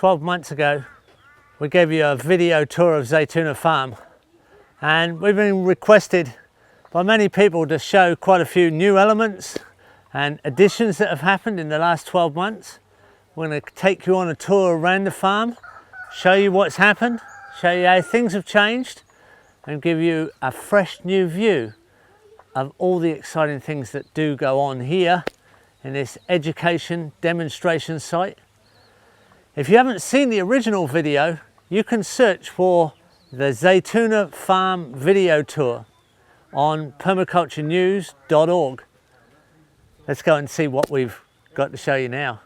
"12 months ago, we gave you a video tour of Zaytuna farm, and we've been requested by many people to show quite a few new elements and additions that have happened in the last 12 months. We're going to take you on a tour around the farm, show you what's happened, show you how things have changed, and give you a fresh new view of all the exciting things that do go on here in this education demonstration site. If you haven't seen the original video, you can search for the Zaytuna Farm video tour on permaculturenews.org. Let's go and see what we've got to show you now.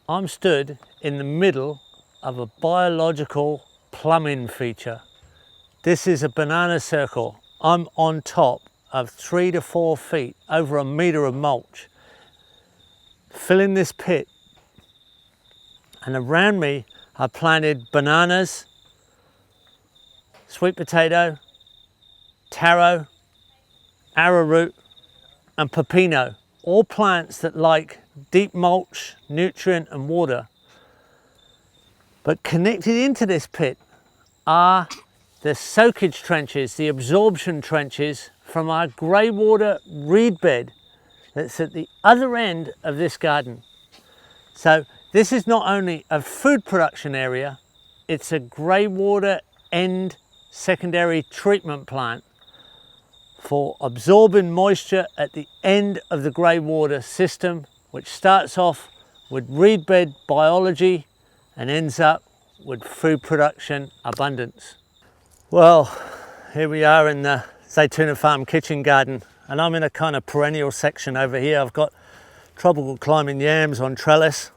I'm stood in the middle of a biological plumbing feature. This is a banana circle. I'm on top of 3 to 4 feet, over 1 meter of mulch, filling this pit. And around me I planted bananas, sweet potato, taro, arrowroot and pepino, all plants that like deep mulch, nutrient and water. But connected into this pit are the soakage trenches, the absorption trenches from our grey water reed bed that's at the other end of this garden. So this is not only a food production area, it's a grey water end secondary treatment plant for absorbing moisture at the end of the grey water system, which starts off with reed bed biology and ends up with food production abundance. Well, here we are in the Zaytuna Farm kitchen garden, and I'm in a kind of perennial section over here. I've got tropical climbing yams on trellis.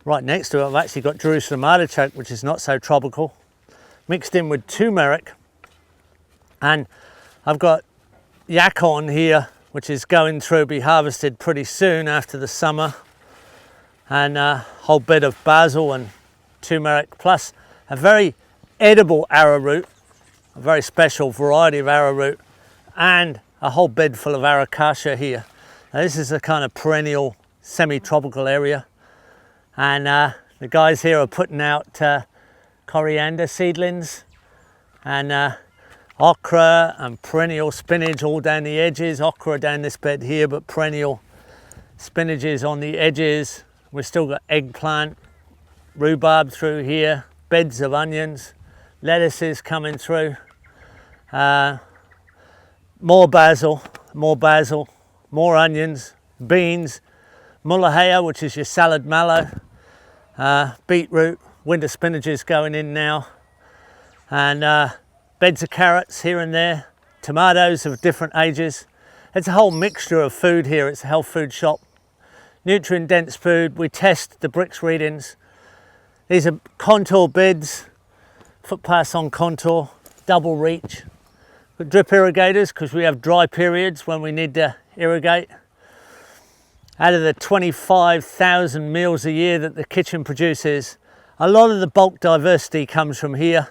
Right next to it, I've actually got Jerusalem artichoke, which is not so tropical, mixed in with turmeric. And I've got yacon here, which is going through, be harvested pretty soon after the summer. And a whole bed of basil and turmeric, plus a very edible arrowroot, a very special variety of arrowroot, and a whole bed full of aracacia here. Now, this is a kind of perennial semi-tropical area. And the guys here are putting out coriander seedlings and okra and perennial spinach all down the edges. Okra down this bed here, but perennial spinaches on the edges. We've still got eggplant, rhubarb through here, beds of onions, lettuces coming through, more basil, more onions, beans, mullahaya, which is your salad mallow, beetroot, winter spinaches going in now, and beds of carrots here and there, tomatoes of different ages. It's a whole mixture of food here. It's a health food shop. Nutrient dense food. We test the bricks readings. These are contour beds, footpaths on contour, double reach. With drip irrigators because we have dry periods when we need to irrigate. Out of the 25,000 meals a year that the kitchen produces, a lot of the bulk diversity comes from here,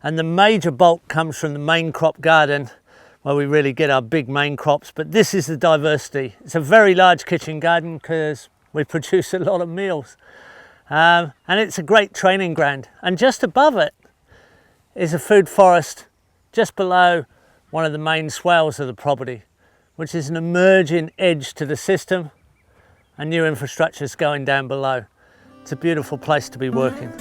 and the major bulk comes from the main crop garden where we really get our big main crops. But this is the diversity. It's a very large kitchen garden because we produce a lot of meals, and it's a great training ground. And just above it is a food forest just below one of the main swales of the property, which is an emerging edge to the system, and new infrastructure is going down below. It's a beautiful place to be working.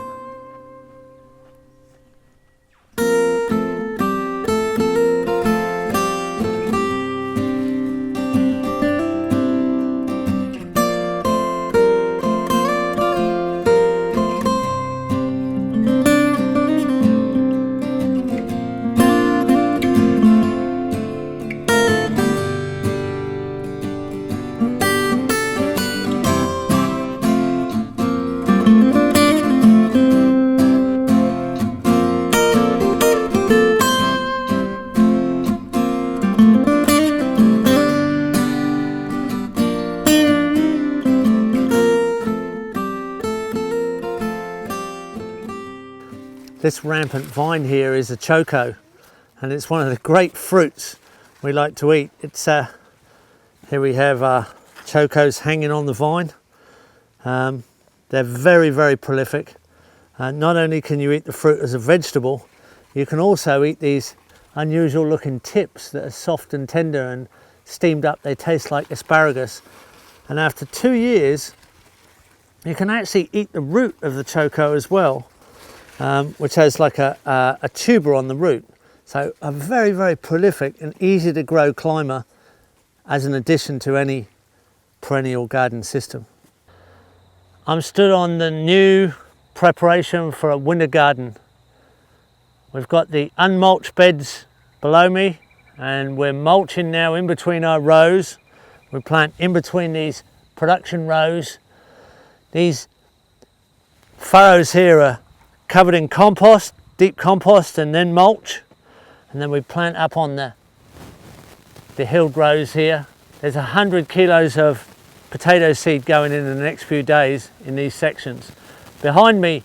This rampant vine here is a choco, and it's one of the great fruits we like to eat. It's here we have chocos hanging on the vine. They're very, very prolific. Not only can you eat the fruit as a vegetable, you can also eat these unusual looking tips that are soft and tender, and steamed up they taste like asparagus. And after 2 years you can actually eat the root of the choco as well, which has like a tuber on the root. So a very, very prolific and easy to grow climber as an addition to any perennial garden system. I'm stood on the new preparation for a winter garden. We've got the unmulched beds below me, and we're mulching now in between our rows. We plant in between these production rows. These furrows here are covered in compost, deep compost, and then mulch, and then we plant up on the hilled rows here. There's 100 kilos of potato seed going in the next few days in these sections. Behind me,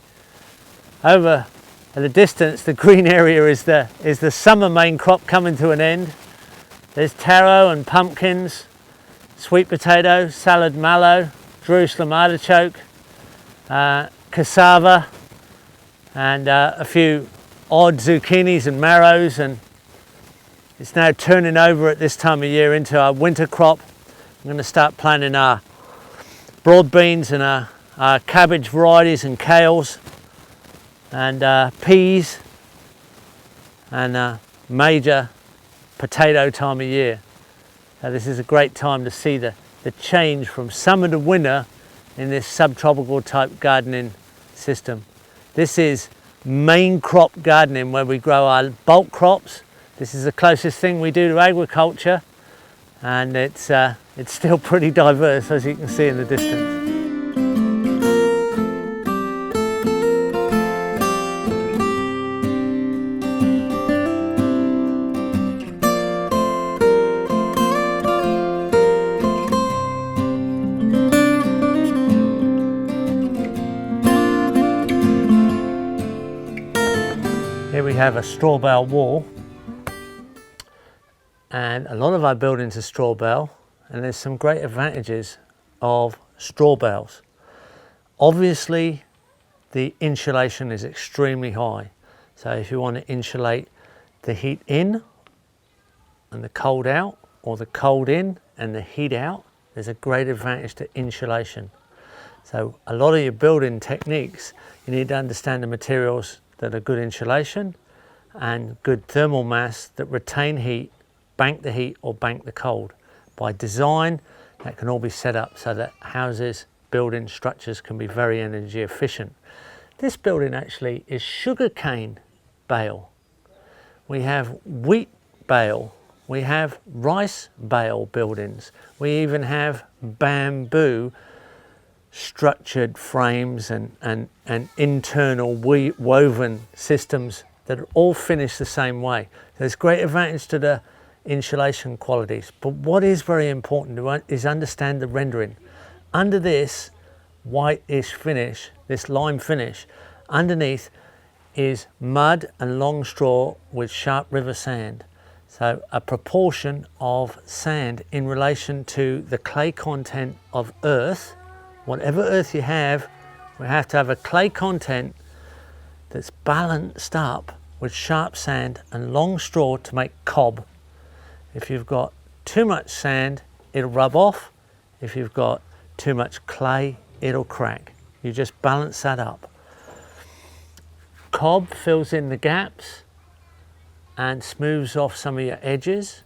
over at the distance, the green area is the summer main crop coming to an end. There's taro and pumpkins, sweet potato, salad mallow, Jerusalem artichoke, cassava, and a few odd zucchinis and marrows, and it's now turning over at this time of year into our winter crop. I'm going to start planting our broad beans and our cabbage varieties and kales and peas, and major potato time of year. So this is a great time to see the change from summer to winter in this subtropical type gardening system. This is main crop gardening, where we grow our bulk crops. This is the closest thing we do to agriculture, and it's still pretty diverse, as you can see in the distance. Here we have a straw bale wall, and a lot of our buildings are straw bale, and there's some great advantages of straw bales. Obviously the insulation is extremely high, so if you want to insulate the heat in and the cold out, or the cold in and the heat out, there's a great advantage to insulation. So a lot of your building techniques, you need to understand the materials that are good insulation and good thermal mass that retain heat, bank the heat or bank the cold. By design, that can all be set up so that houses, building structures can be very energy efficient. This building actually is sugarcane bale. We have wheat bale. We have rice bale buildings. We even have bamboo structured frames and internal woven systems that are all finished the same way. There's great advantage to the insulation qualities, but what is very important is understand the rendering. Under this whitish finish, this lime finish, underneath is mud and long straw with sharp river sand. So a proportion of sand in relation to the clay content of earth. Whatever earth you have, we have to have a clay content that's balanced up with sharp sand and long straw to make cob. If you've got too much sand, it'll rub off. If you've got too much clay, it'll crack. You just balance that up. Cob fills in the gaps and smooths off some of your edges,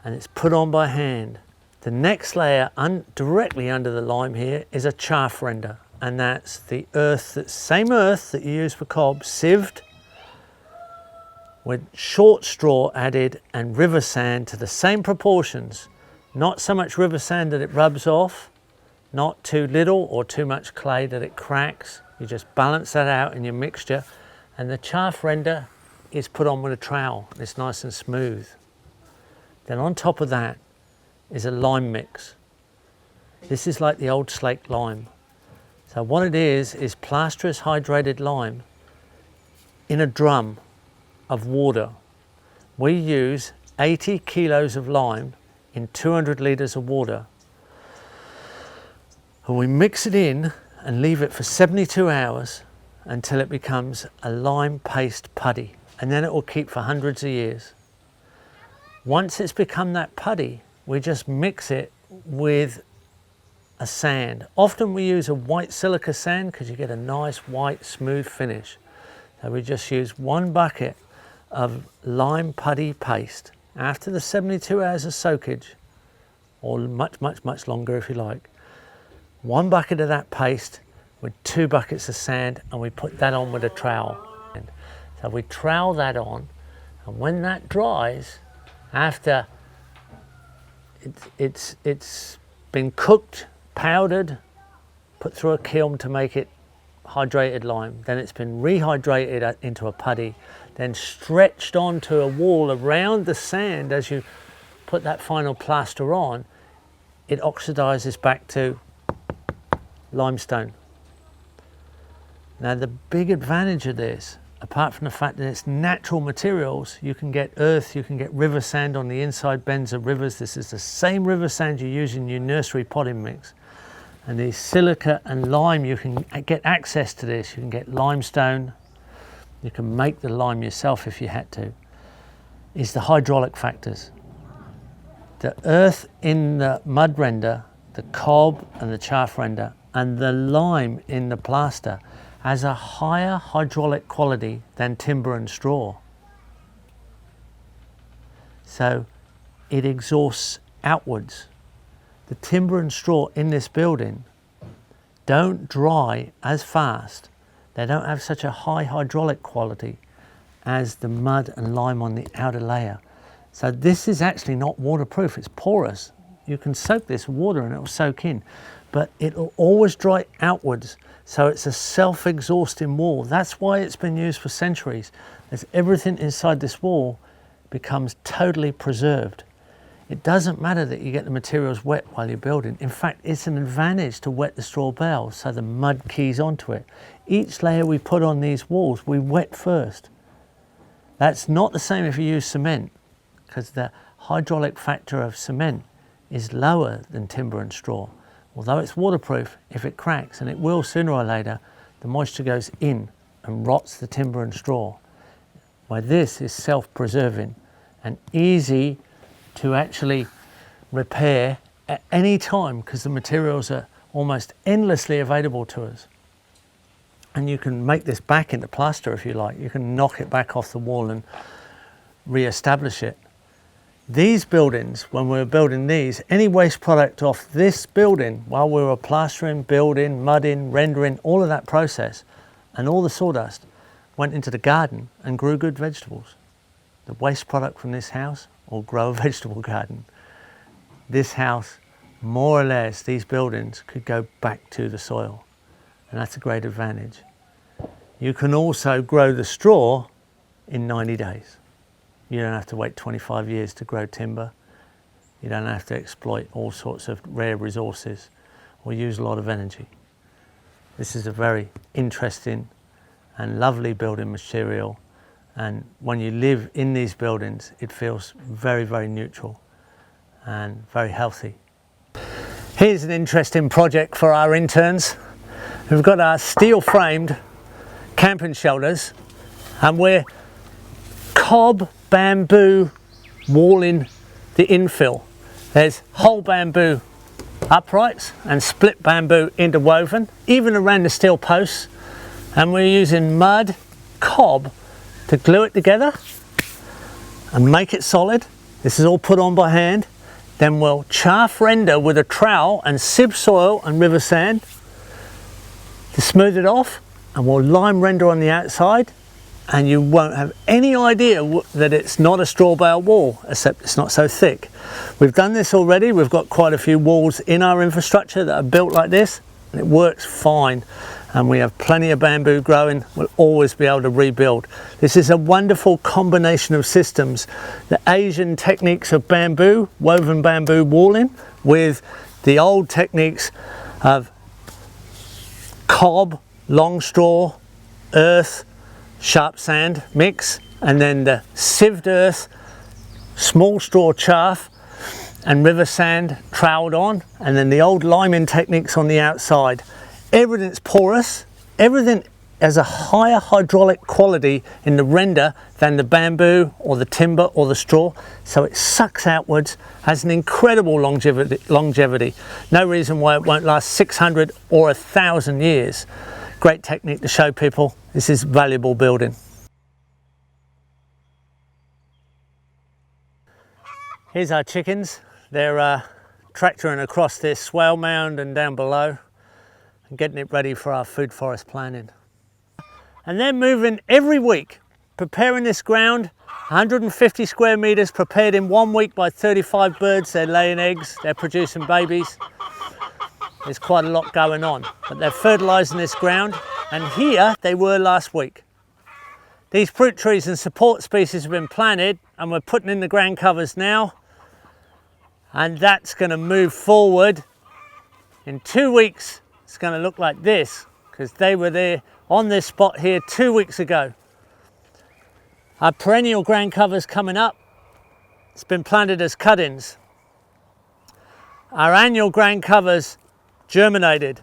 and it's put on by hand. The next layer directly under the lime here is a chaff render, and that's the earth, that same earth that you use for cob, sieved with short straw added and river sand to the same proportions. Not so much river sand that it rubs off, not too little or too much clay that it cracks. You just balance that out in your mixture, and the chaff render is put on with a trowel. It's nice and smooth. Then on top of that is a lime mix. This is like the old slaked lime. So what it is plasterous hydrated lime in a drum of water. We use 80 kilos of lime in 200 litres of water, and we mix it in and leave it for 72 hours until it becomes a lime paste putty, and then it will keep for hundreds of years. Once it's become that putty, we just mix it with a sand. Often we use a white silica sand because you get a nice white smooth finish. So we just use 1 bucket of lime putty paste. After the 72 hours of soakage, or much longer if you like, 1 bucket of that paste with 2 buckets of sand, and we put that on with a trowel. So we trowel that on, and when that dries, after it's been cooked, powdered, put through a kiln to make it hydrated lime, then it's been rehydrated into a putty, then stretched onto a wall around the sand. As you put that final plaster on, it oxidizes back to limestone. Now the big advantage of this, apart from the fact that it's natural materials, you can get earth, you can get river sand on the inside bends of rivers. This is the same river sand you use in your nursery potting mix. And the silica and lime, you can get access to this. You can get limestone, you can make the lime yourself if you had to. Is the hydraulic factors. The earth in the mud render, the cob and the chaff render, and the lime in the plaster has a higher hydraulic quality than timber and straw. So it exhausts outwards. The timber and straw in this building don't dry as fast. They don't have such a high hydraulic quality as the mud and lime on the outer layer. So this is actually not waterproof, it's porous. You can soak this water and it will soak in, but it will always dry outwards. So it's a self-exhausting wall. That's why it's been used for centuries, as everything inside this wall becomes totally preserved. It doesn't matter that you get the materials wet while you're building. In fact, it's an advantage to wet the straw bales so the mud keys onto it. Each layer we put on these walls, we wet first. That's not the same if you use cement, because the hydraulic factor of cement is lower than timber and straw. Although it's waterproof, if it cracks, and it will sooner or later, the moisture goes in and rots the timber and straw. Where this is self-preserving and easy to actually repair at any time, because the materials are almost endlessly available to us. And you can make this back into plaster if you like. You can knock it back off the wall and re-establish it. These buildings, when we were building these, any waste product off this building, while we were plastering, building, mudding, rendering, all of that process, and all the sawdust went into the garden and grew good vegetables. The waste product from this house will grow a vegetable garden. This house more or less these buildings could go back to the soil, and that's a great advantage. You can also grow the straw in 90 days. You don't have to wait 25 years to grow timber. You don't have to exploit all sorts of rare resources or use a lot of energy. This is a very interesting and lovely building material, and when you live in these buildings it feels very, very neutral and very healthy. Here's an interesting project for our interns. We've got our steel framed camping shelters and we're cob bamboo walling the infill. There's whole bamboo uprights and split bamboo interwoven, even around the steel posts, and we're using mud cob to glue it together and make it solid. This is all put on by hand. Then we'll chaff render with a trowel and sieve soil and river sand to smooth it off, and we'll lime render on the outside, and you won't have any idea that it's not a straw bale wall, except it's not so thick. We've done this already. We've got quite a few walls in our infrastructure that are built like this, and it works fine. And we have plenty of bamboo growing. We'll always be able to rebuild. This is a wonderful combination of systems. The Asian techniques of bamboo, woven bamboo walling, with the old techniques of cob, long straw, earth, sharp sand mix, and then the sieved earth, small straw chaff and river sand troweled on, and then the old liming techniques on the outside. Everything's porous, everything has a higher hydraulic quality in the render than the bamboo or the timber or the straw, so it sucks outwards, has an incredible longevity. No reason why it won't last 600 or 1,000 years. Great technique to show people this is valuable building. Here's our chickens. They're tractoring across this swale mound and down below and getting it ready for our food forest planning. And they're moving every week, preparing this ground. 150 square meters prepared in 1 week by 35 birds. They're laying eggs, they're producing babies. There's quite a lot going on, but they're fertilizing this ground, and here they were last week. These fruit trees and support species have been planted, and we're putting in the ground covers now, and that's going to move forward. In 2 weeks it's going to look like this, because they were there on this spot here 2 weeks ago. Our perennial ground covers coming up. It's been planted as cuttings. Our annual ground covers germinated,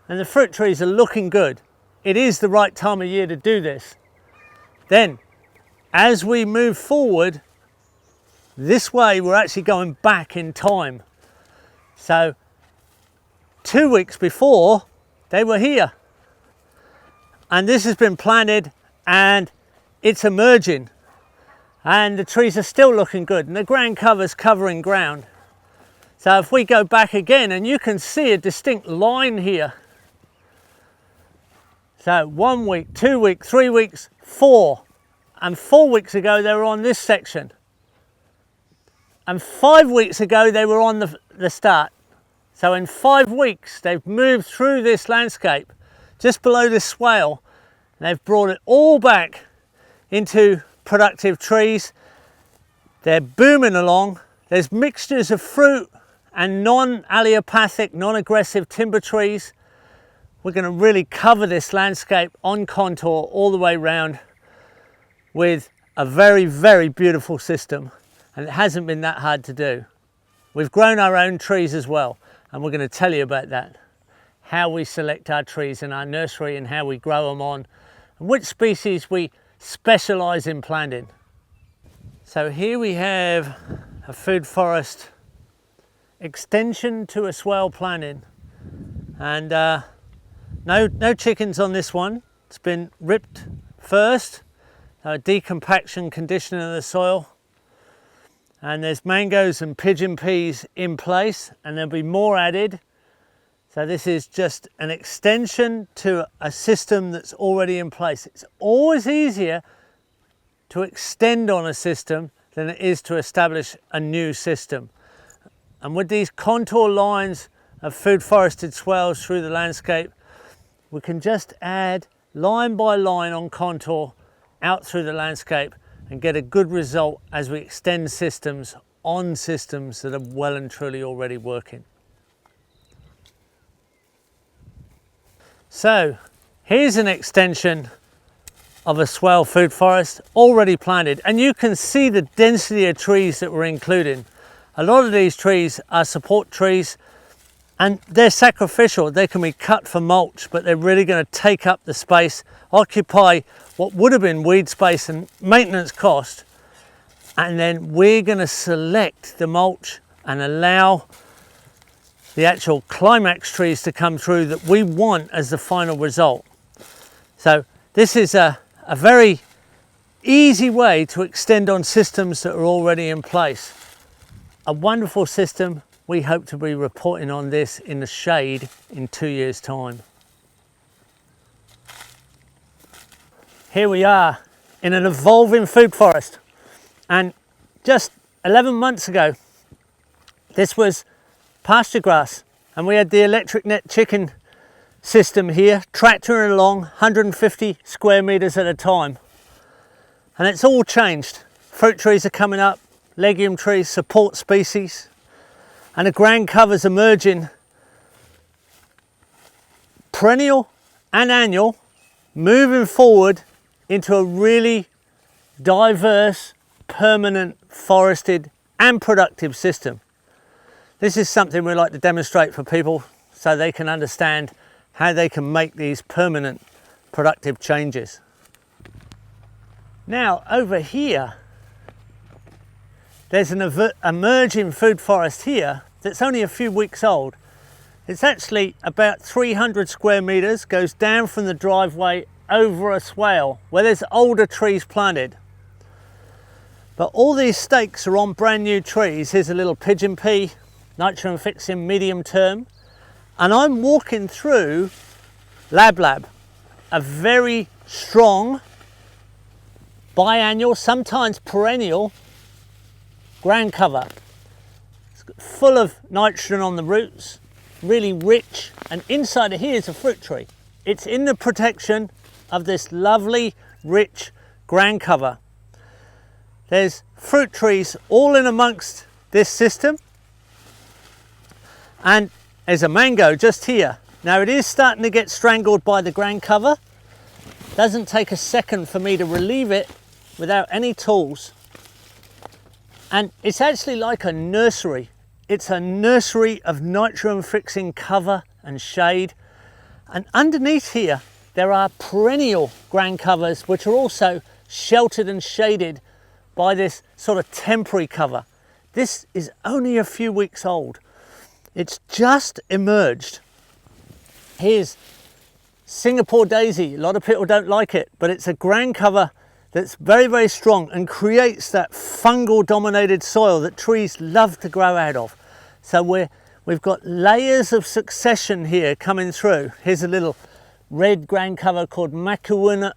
and the fruit trees are looking good. It is the right time of year to do this. Then, as we move forward this way, we're actually going back in time. So 2 weeks before, they were here, and this has been planted and it's emerging, and the trees are still looking good, and the ground cover's covering ground. So if we go back again, and you can see a distinct line here. So 1 week, 2 weeks, 3 weeks, 4. And 4 weeks ago they were on this section. And 5 weeks ago they were on the start. So in 5 weeks they've moved through this landscape, just below this swale. And they've brought it all back into productive trees. They're booming along. There's mixtures of fruit and non-allelopathic, non-aggressive timber trees. We're going to really cover this landscape on contour all the way round with a very, very beautiful system, and it hasn't been that hard to do. We've grown our own trees as well, and we're going to tell you about that, how we select our trees in our nursery and how we grow them on, and which species we specialise in planting. So here we have a food forest extension to a swale planting, and no chickens on this one. It's been ripped first, decompaction, conditioning of the soil, and there's mangoes and pigeon peas in place, and there'll be more added. So this is just an extension to a system that's already in place. It's always easier to extend on a system than it is to establish a new system. And with these contour lines of food forested swales through the landscape, we can just add line by line on contour out through the landscape and get a good result as we extend systems on systems that are well and truly already working. So here's an extension of a swale food forest already planted, and you can see the density of trees that we're including. A lot of these trees are support trees and they're sacrificial. They can be cut for mulch, but they're really going to take up the space, occupy what would have been weed space and maintenance cost, and then we're going to select the mulch and allow the actual climax trees to come through that we want as the final result. So this is a very easy way to extend on systems that are already in place. A wonderful system. We hope to be reporting on this in the shade in 2 years' time. Here we are in an evolving food forest, and just 11 months ago this was pasture grass, and we had the electric net chicken system here, tractoring along 150 square meters at a time. And it's all changed. Fruit trees are coming up, legume trees, support species, and the ground covers emerging, perennial and annual, moving forward into a really diverse, permanent, forested and productive system. This is something we like to demonstrate for people so they can understand how they can make these permanent, productive changes. Now, over here, there's an emerging food forest here that's only a few weeks old. It's actually about 300 square meters, goes down from the driveway over a swale where there's older trees planted. But all these stakes are on brand new trees. Here's a little pigeon pea, nitrogen fixing medium term. And I'm walking through Lab, a very strong, biannual, sometimes perennial ground cover. It's full of nitrogen on the roots, really rich, and inside of here is a fruit tree. It's in the protection of this lovely, rich ground cover. There's fruit trees all in amongst this system, and there's a mango just here. Now it is starting to get strangled by the ground cover. Doesn't take a second for me to relieve it without any tools. And it's actually like a nursery. It's a nursery of nitrogen fixing cover and shade. And underneath here, there are perennial ground covers which are also sheltered and shaded by this sort of temporary cover. This is only a few weeks old. It's just emerged. Here's Singapore daisy. A lot of people don't like it, but it's a ground cover that's very, very strong and creates that fungal dominated soil that trees love to grow out of. So we've got layers of succession here coming through. Here's a little red ground cover called Macuana.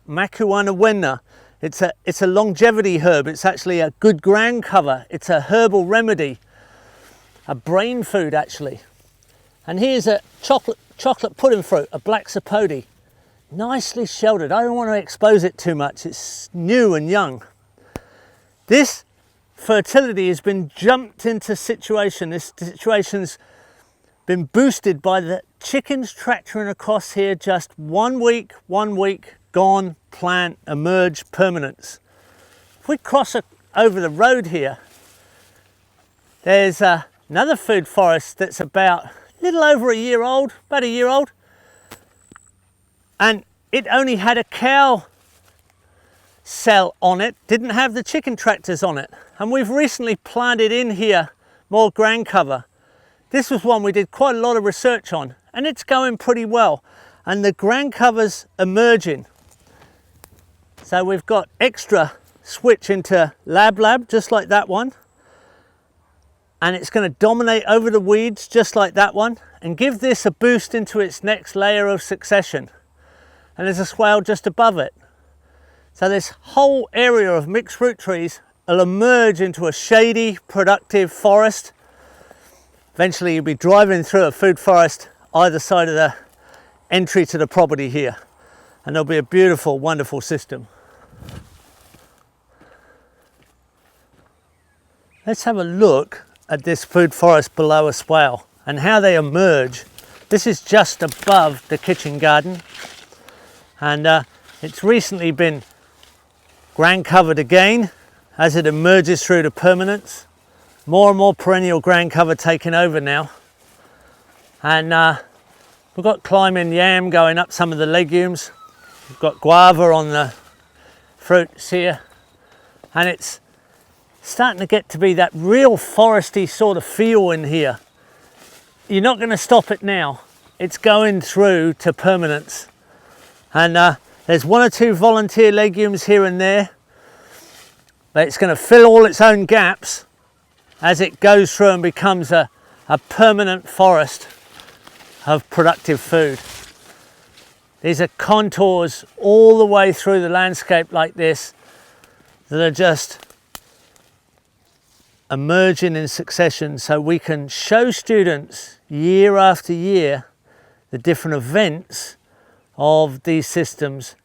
It's a longevity herb. It's actually a good ground cover. It's a herbal remedy, a brain food actually. And here's a chocolate pudding fruit, a black sapote, nicely sheltered. I don't want to expose it too much. It's new and young. This fertility has been jumped into situation. This situation's been boosted by the chickens tractoring across here just 1 week, gone, plant, emerge, permanence. If we cross over the road here, there's another food forest that's about a little over a year old, about a year old. And it only had a cow cell on it, didn't have the chicken tractors on it. And we've recently planted in here more ground cover. This was one we did quite a lot of research on, and it's going pretty well. And the ground cover's emerging. So we've got extra switch into Lab, just like that one. And it's going to dominate over the weeds just like that one and give this a boost into its next layer of succession. And there's a swale just above it. So this whole area of mixed fruit trees will emerge into a shady, productive forest. Eventually you'll be driving through a food forest either side of the entry to the property here, and there'll be a beautiful, wonderful system. Let's have a look at this food forest below a swale and how they emerge. This is just above the kitchen garden, and it's recently been ground covered again as it emerges through the permanence. More and more perennial ground cover taking over now, and we've got climbing yam going up some of the legumes. We've got guava on the fruits here, and it's starting to get to be that real foresty sort of feel in here. You're not going to stop it now. It's going through to permanence, and there's one or two volunteer legumes here and there, but it's going to fill all its own gaps as it goes through and becomes a permanent forest of productive food. These are contours all the way through the landscape like this that are just emerging in succession, so we can show students year after year the different events of these systems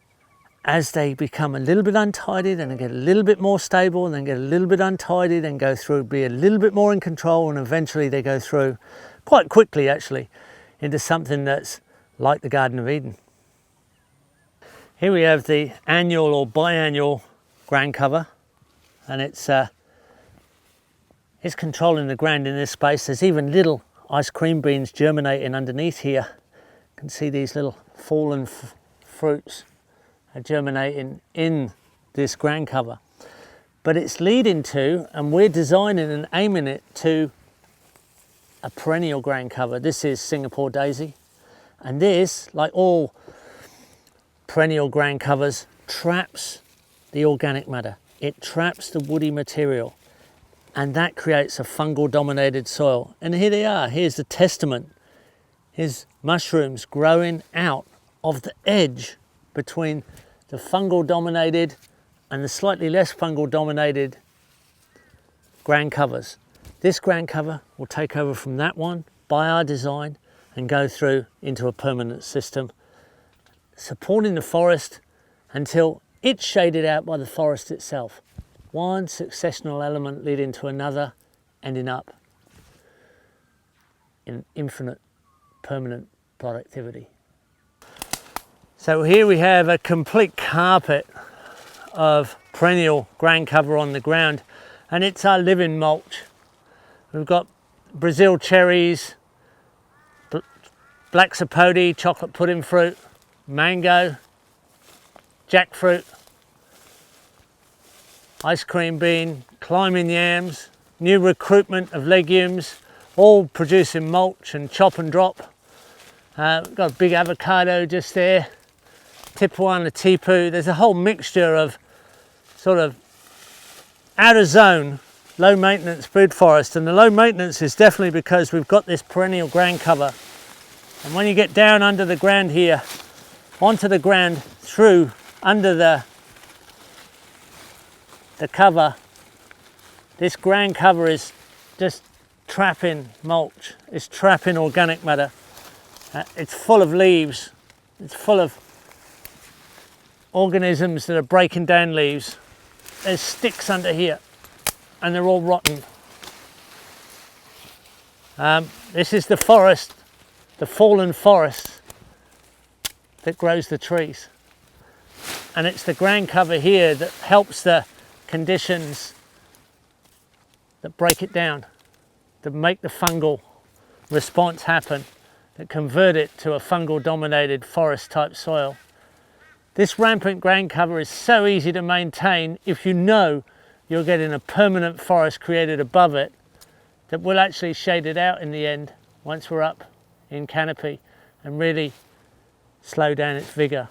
as they become a little bit untidy, then they get a little bit more stable, and then get a little bit untidy, then go through, be a little bit more in control, and eventually they go through quite quickly actually into something that's like the Garden of Eden. Here we have the annual or biannual ground cover, and it's controlling the ground in this space. There's even little ice cream beans germinating underneath here. You can see these little fallen fruits are germinating in this ground cover, but it's leading to, and we're designing and aiming it to, a perennial ground cover. This is Singapore daisy, and this, like all perennial ground covers, traps the organic matter. It traps the woody material, and that creates a fungal dominated soil. And here they are. Here's the testament. Here's mushrooms growing out of the edge between the fungal dominated and the slightly less fungal dominated ground covers. This ground cover will take over from that one by our design and go through into a permanent system, supporting the forest until it's shaded out by the forest itself. One successional element leading to another, ending up in infinite permanent productivity. So here we have a complete carpet of perennial ground cover on the ground, and it's our living mulch. We've got Brazil cherries, black sapote, chocolate pudding fruit, mango, jackfruit, ice cream bean, climbing yams, new recruitment of legumes, all producing mulch and chop and drop. We've got a big avocado just there, tipuana tipu. There's a whole mixture of sort of out of zone, low maintenance food forest, and the low maintenance is definitely because we've got this perennial ground cover. And when you get down under the ground here, onto the ground, through under the cover, this ground cover is just trapping mulch, it's trapping organic matter. It's full of leaves, it's full of organisms that are breaking down leaves. There's sticks under here and they're all rotten. This is the forest, the fallen forest that grows the trees, and it's the ground cover here that helps the conditions that break it down, that make the fungal response happen, that convert it to a fungal dominated forest type soil. This rampant ground cover is so easy to maintain if you know you're getting a permanent forest created above it that will actually shade it out in the end once we're up in canopy and really slow down its vigour.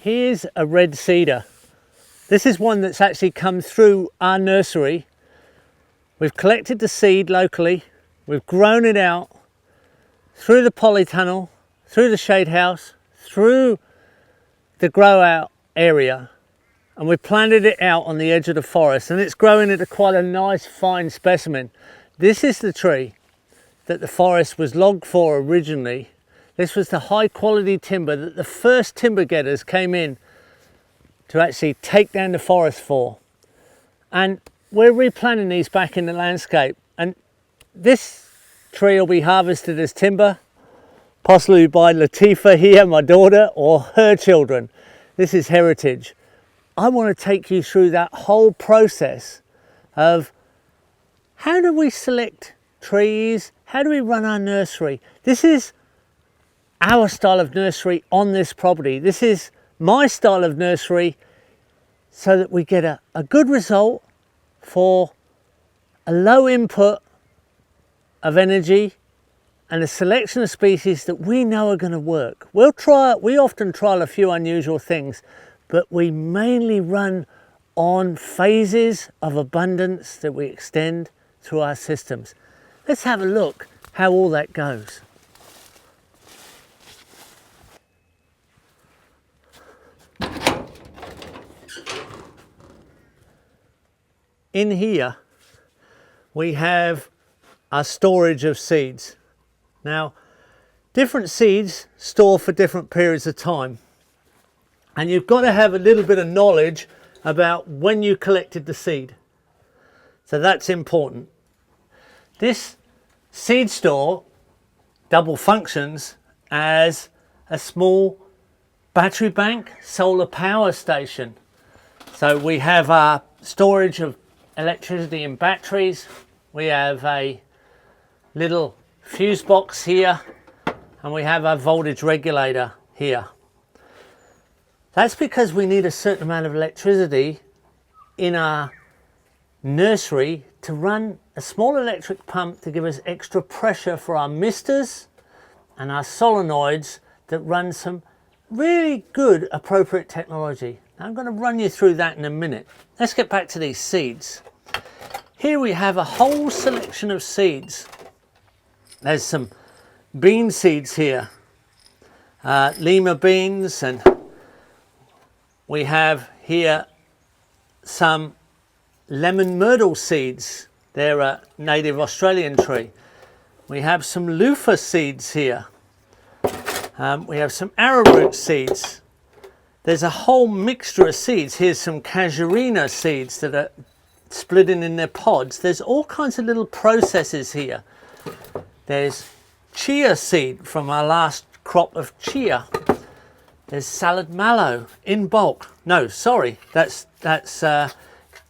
Here's a red cedar. This is one that's actually come through our nursery. We've collected the seed locally, we've grown it out through the polytunnel, through the shade house, through the grow out area, and we planted it out on the edge of the forest, and it's growing into quite a nice fine specimen. This is the tree that the forest was logged for originally. This was the high quality timber that the first timber getters came in to actually take down the forest for. And we're replanting these back in the landscape, and this tree will be harvested as timber, possibly by Latifah here, my daughter, or her children. This is heritage. I want to take you through that whole process of how do we select trees, how do we run our nursery. This is our style of nursery on this property. This is my style of nursery, so that we get a good result for a low input of energy and a selection of species that we know are going to work. We often trial a few unusual things, but we mainly run on phases of abundance that we extend through our systems. Let's have a look how all that goes. In here we have our storage of seeds. Now, different seeds store for different periods of time, and you've got to have a little bit of knowledge about when you collected the seed. So that's important. This seed store double functions as a small battery bank, solar power station. So we have our storage of electricity in batteries. We have a little fuse box here, and we have our voltage regulator here. That's because we need a certain amount of electricity in our nursery to run a small electric pump to give us extra pressure for our misters and our solenoids that run some really good appropriate technology. Now, I'm going to run you through that in a minute. Let's get back to these seeds. Here we have a whole selection of seeds. There's some bean seeds here, lima beans, and we have here some lemon myrtle seeds. They're a native Australian tree. We have some loofah seeds here. We have some arrowroot seeds. There's a whole mixture of seeds. Here's some casuarina seeds that are splitting in their pods. There's all kinds of little processes here. There's chia seed from our last crop of chia. There's salad mallow in bulk. No, sorry, that's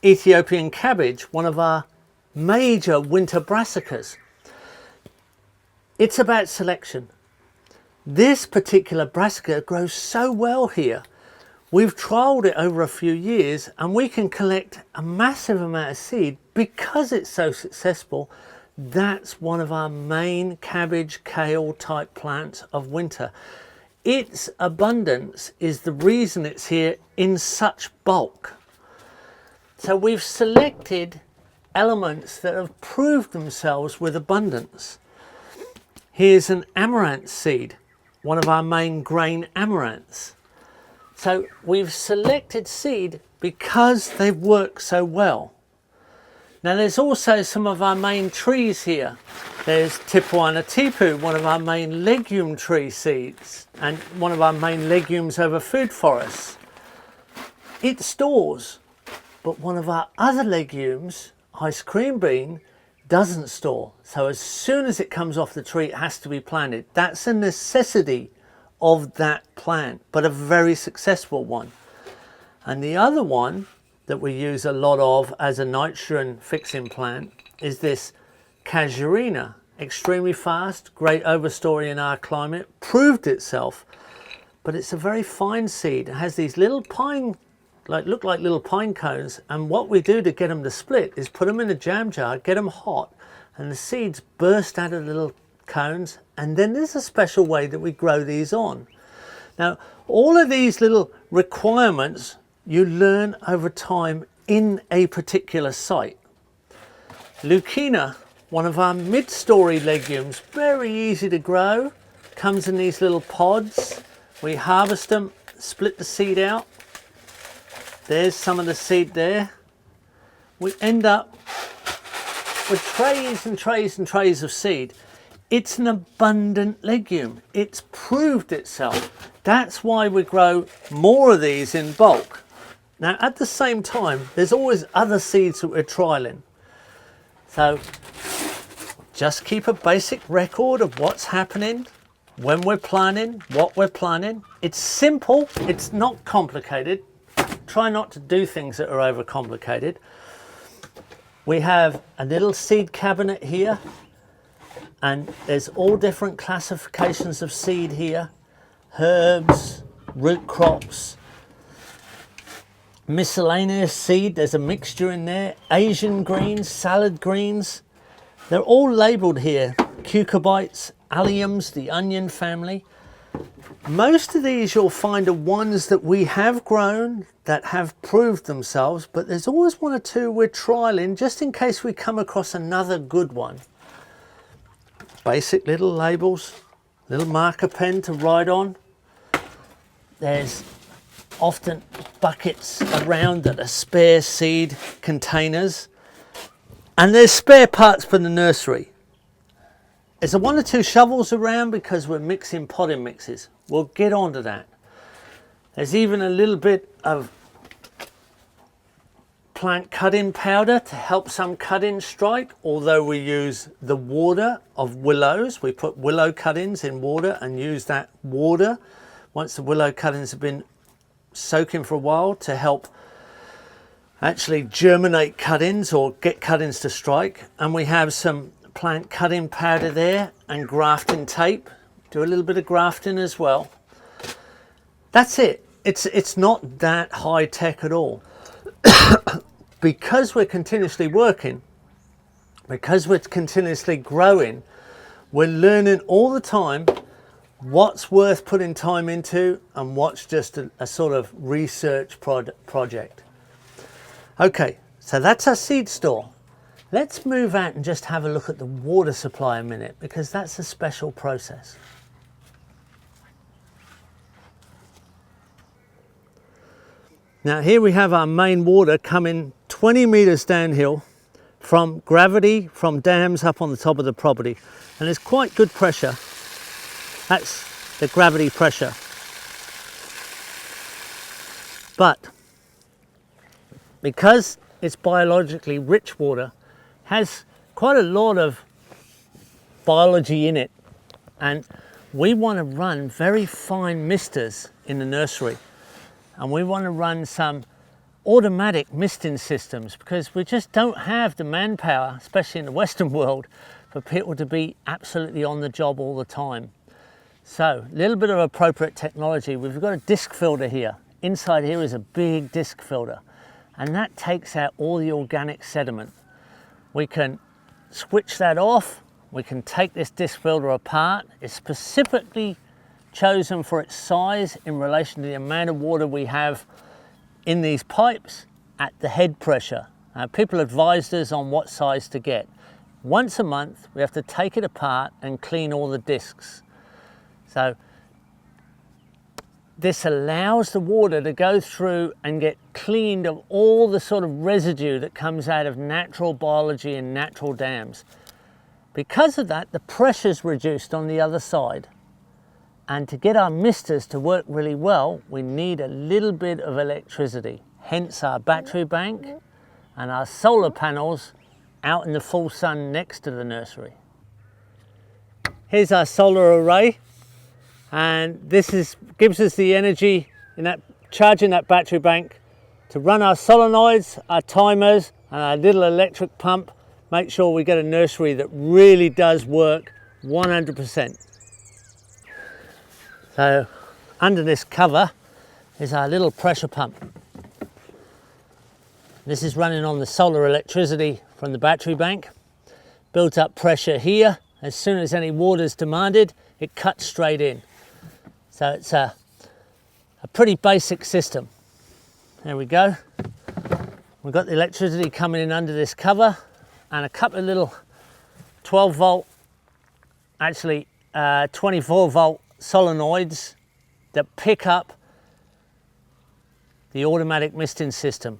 Ethiopian cabbage, one of our major winter brassicas. It's about selection. This particular brassica grows so well here. We've trialled it over a few years, and we can collect a massive amount of seed because it's so successful. That's one of our main cabbage, kale type plants of winter. Its abundance is the reason it's here in such bulk. So we've selected elements that have proved themselves with abundance. Here's an amaranth seed, one of our main grain amaranths. So we've selected seed because they've worked so well. Now there's also some of our main trees here. There's Tipuana tipu, one of our main legume tree seeds, and one of our main legumes over food forests. It stores, but one of our other legumes, ice cream bean, doesn't store. So as soon as it comes off the tree, it has to be planted. That's a necessity of that plant, but a very successful one. And the other one that we use a lot of as a nitrogen fixing plant is this casuarina. Extremely fast, great overstory in our climate, proved itself, but it's a very fine seed. It has these little pine, look like little pine cones, and what we do to get them to split is put them in a jam jar, get them hot, and the seeds burst out of the little cones, and then there's a special way that we grow these on. Now, All of these little requirements you learn over time in a particular site. Lucina, one of our mid-story legumes, very easy to grow, comes in these little pods. We harvest them, split the seed out. There's some of the seed there. We end up with trays and trays and trays of seed. It's an abundant legume. It's proved itself. That's why we grow more of these in bulk. Now, at the same time, there's always other seeds that we're trialing. So just keep a basic record of what's happening, when we're planting, what we're planting. It's simple, it's not complicated. Try not to do things that are overcomplicated. We have a little seed cabinet here, and there's all different classifications of seed here. Herbs, root crops, miscellaneous seed, there's a mixture in there. Asian greens, salad greens, they're all labelled here. Cucurbites, alliums, the onion family. Most of these you'll find are ones that we have grown that have proved themselves, but there's always one or two we're trialing just in case we come across another good one. Basic little labels, little marker pen to write on. There's often buckets around that are spare seed containers, and there's spare parts for the nursery. There's a one or two shovels around because we're mixing potting mixes. We'll get onto that. There's even a little bit of plant cut-in powder to help some cut-ins strike, although we use the water of willows. We put willow cut-ins in water and use that water once the willow cut-ins have been soaking for a while to help actually germinate cut-ins or get cut-ins to strike. And we have some plant cut-in powder there and grafting tape. Do a little bit of grafting as well. That's it. It's not that high tech at all. Because we're continuously working, because we're continuously growing, we're learning all the time what's worth putting time into and what's just a sort of research project. Okay, so that's our seed store. Let's move out and just have a look at the water supply a minute, because that's a special process. Now here we have our main water coming 20 meters downhill from gravity, from dams up on the top of the property. And there's quite good pressure. That's the gravity pressure. But because it's biologically rich water, has quite a lot of biology in it. And we want to run very fine misters in the nursery. And we want to run some automatic misting systems because we just don't have the manpower, especially in the Western world, for people to be absolutely on the job all the time. So a little bit of appropriate technology. We've got a disc filter here. Inside here is a big disc filter, and that takes out all the organic sediment. We can switch that off. We can take this disc filter apart. It's specifically chosen for its size in relation to the amount of water we have in these pipes at the head pressure. People advised us on what size to get. Once a month we have to take it apart and clean all the discs. So this allows the water to go through and get cleaned of all the sort of residue that comes out of natural biology and natural dams. Because of that, the pressure's reduced on the other side. And to get our misters to work really well, we need a little bit of electricity. Hence our battery bank and our solar panels out in the full sun next to the nursery. Here's our solar array, and this gives us the energy in that charging that battery bank to run our solenoids, our timers, and our little electric pump. Make sure we get a nursery that really does work 100%. So under this cover is our little pressure pump. This is running on the solar electricity from the battery bank. Built up pressure here. As soon as any water is demanded, it cuts straight in. So it's a a pretty basic system. There we go. We've got the electricity coming in under this cover and a couple of little 12 volt, actually 24 volt solenoids that pick up the automatic misting system.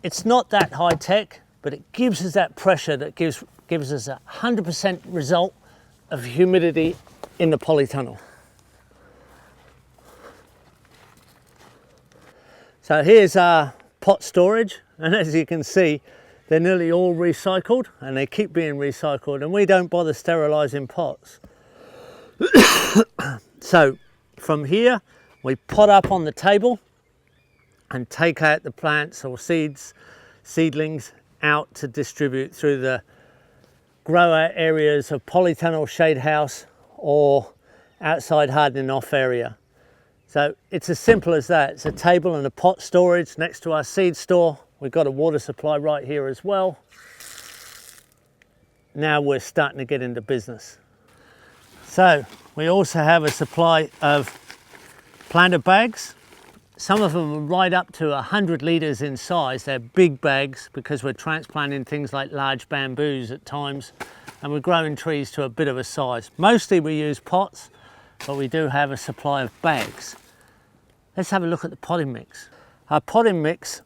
It's not that high tech, but it gives us that pressure that gives us a 100% result of humidity in the polytunnel. So here's our pot storage, and as you can see, they're nearly all recycled and they keep being recycled, and we don't bother sterilising pots. So from here we pot up on the table and take out the plants or seedlings out to distribute through the grower areas of polytunnel shade house or outside hardening off area. So it's as simple as that. It's a table and a pot storage next to our seed store. We've got a water supply right here as well. Now we're starting to get into business. So we also have a supply of planter bags. Some of them are right up to 100 litres in size. They're big bags because we're transplanting things like large bamboos at times, and we're growing trees to a bit of a size. Mostly we use pots, but we do have a supply of bags. Let's have a look at the potting mix. Our potting mix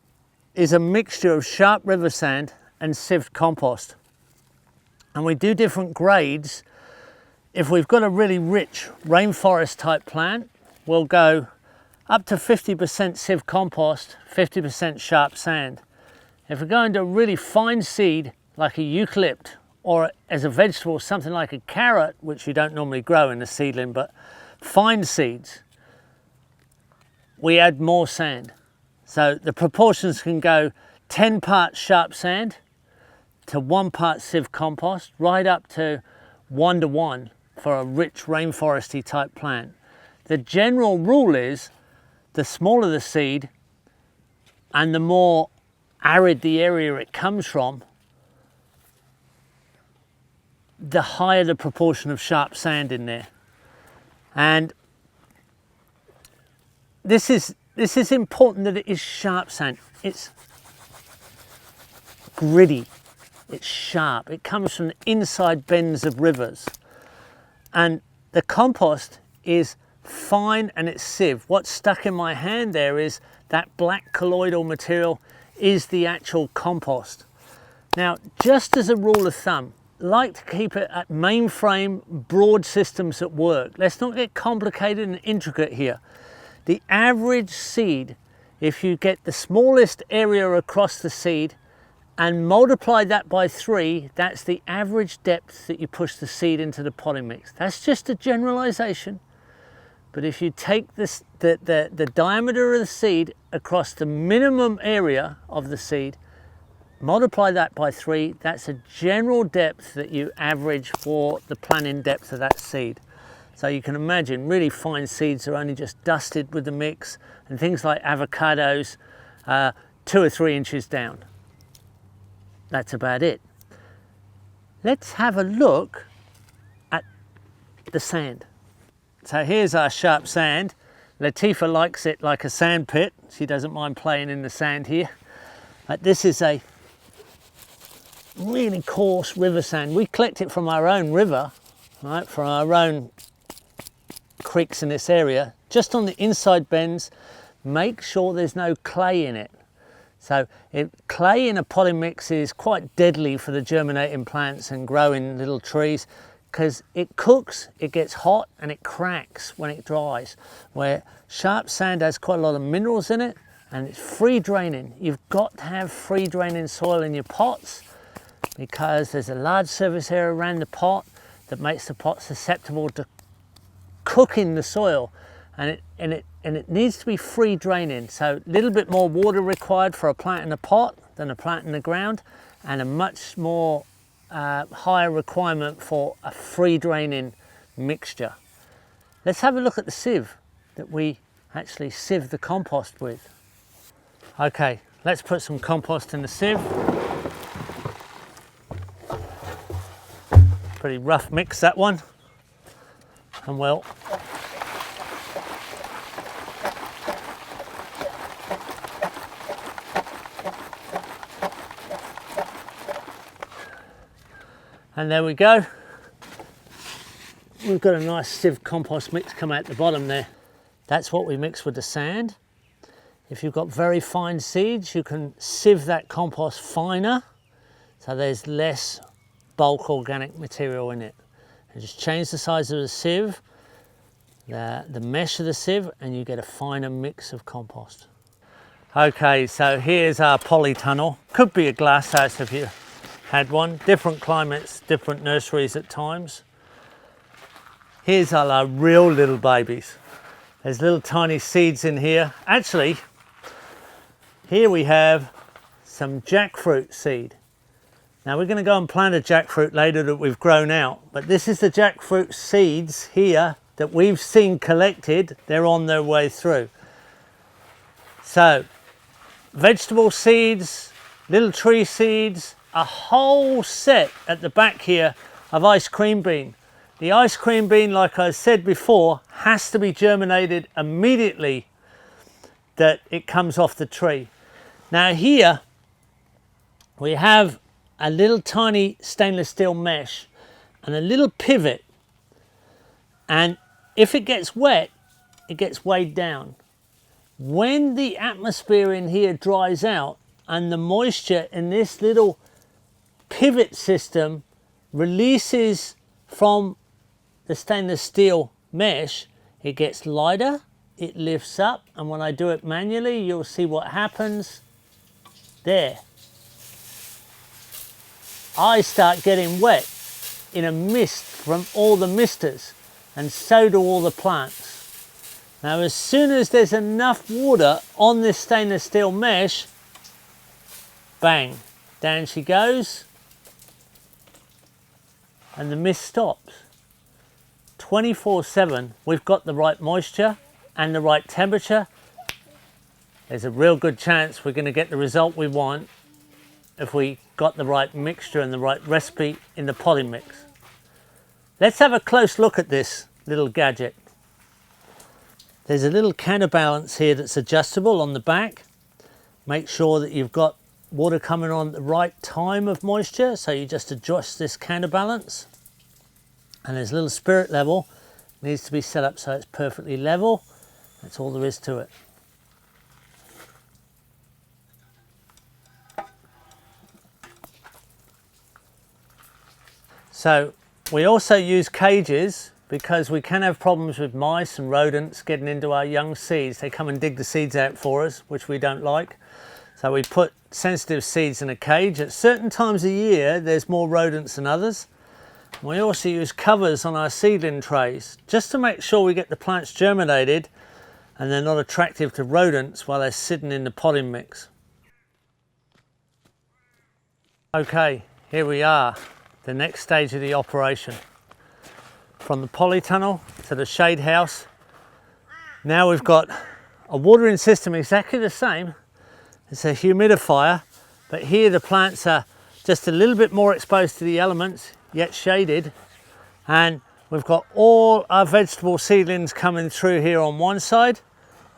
is a mixture of sharp river sand and sieved compost. And we do different grades. If we've got a really rich rainforest type plant, we'll go up to 50% sieved compost, 50% sharp sand. If we're going to a really fine seed like a eucalypt, or as a vegetable something like a carrot, which you don't normally grow in a seedling, but fine seeds, we add more sand. So the proportions can go 10 parts sharp sand to 1 part sieved compost, right up to 1 to 1 for a rich rainforesty type plant. The general rule is the smaller the seed and the more arid the area it comes from, the higher the proportion of sharp sand in there. And this is important that it is sharp sand. It's gritty, it's sharp. It comes from the inside bends of rivers. And the compost is fine and it's sieved. What's stuck in my hand there is that black colloidal material is the actual compost. Now, just as a rule of thumb, like to keep it at mainframe broad systems at work. Let's not get complicated and intricate here. The average seed, if you get the smallest area across the seed and multiply that by 3, that's the average depth that you push the seed into the potting mix. That's just a generalization. But if you take this, the diameter of the seed across the minimum area of the seed, multiply that by 3, that's a general depth that you average for the planting depth of that seed. So you can imagine really fine seeds are only just dusted with the mix, and things like avocados, 2 or 3 inches down. That's about it. Let's have a look at the sand. So here's our sharp sand. Latifah likes it like a sand pit. She doesn't mind playing in the sand here. But this is a really coarse river sand. We collect it from our own river, right, from our own creeks in this area, just on the inside bends. Make sure there's no clay in it. So clay in a potting mix is quite deadly for the germinating plants and growing little trees, because it cooks, it gets hot and it cracks when it dries. Where sharp sand has quite a lot of minerals in it and it's free draining. You've got to have free draining soil in your pots, because there's a large surface area around the pot that makes the pot susceptible to cooking the soil, and it needs to be free draining. So a little bit more water required for a plant in a pot than a plant in the ground, and a much more higher requirement for a free draining mixture. Let's have a look at the sieve that we actually sieve the compost with. Okay, let's put some compost in the sieve. Pretty rough mix, that one. And we'll And there we go. We've got a nice sieve compost mix come out the bottom there. That's what we mix with the sand. If you've got very fine seeds, you can sieve that compost finer, so there's less bulk organic material in it. And just change the size of the sieve, the mesh of the sieve, and you get a finer mix of compost. Okay, so here's our polytunnel. Could be a glass house if you had one. Different climates, different nurseries at times. Here's our real little babies. There's little tiny seeds in here. Actually, here we have some jackfruit seed. Now we're going to go and plant a jackfruit later that we've grown out, but this is the jackfruit seeds here that we've seen collected. They're on their way through. So, vegetable seeds, little tree seeds, a whole set at the back here of ice cream bean. The ice cream bean, like I said before, has to be germinated immediately that it comes off the tree. Now here we have a little tiny stainless steel mesh and a little pivot, and if it gets wet, it gets weighed down. When the atmosphere in here dries out and the moisture in this little pivot system releases from the stainless steel mesh, it gets lighter, it lifts up, and when I do it manually, you'll see what happens there. I start getting wet in a mist from all the misters, and so do all the plants. Now, as soon as there's enough water on this stainless steel mesh, bang, down she goes, and the mist stops. 24/7, we've got the right moisture and the right temperature. There's a real good chance we're going to get the result we want if we got the right mixture and the right recipe in the potting mix. Let's have a close look at this little gadget. There's a little counterbalance here that's adjustable on the back. Make sure that you've got water coming on at the right time of moisture, so you just adjust this counterbalance. And there's a little spirit level, needs to be set up so it's perfectly level. That's all there is to it. So we also use cages because we can have problems with mice and rodents getting into our young seeds. They come and dig the seeds out for us, which we don't like. So we put sensitive seeds in a cage. At certain times of year, there's more rodents than others. We also use covers on our seedling trays just to make sure we get the plants germinated and they're not attractive to rodents while they're sitting in the potting mix. Okay, here we are, the next stage of the operation. From the polytunnel to the shade house. Now we've got a watering system exactly the same. It's a humidifier, but here the plants are just a little bit more exposed to the elements, yet shaded, and we've got all our vegetable seedlings coming through here on one side.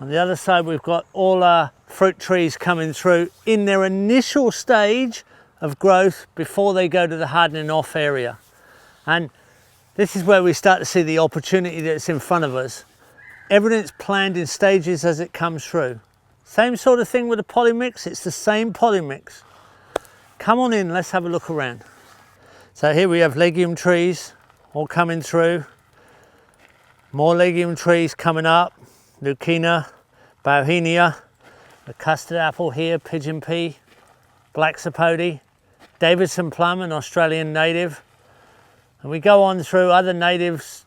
On the other side we've got all our fruit trees coming through in their initial stage of growth before they go to the hardening off area. And this is where we start to see the opportunity that's in front of us. Everything's planned in stages as it comes through. Same sort of thing with the potting mix, it's the same potting mix. Come on in, let's have a look around. So here we have legume trees all coming through. More legume trees coming up. Lucina, bauhinia, a custard apple here, pigeon pea, black sapote, Davidson plum, an Australian native. And we go on through other natives.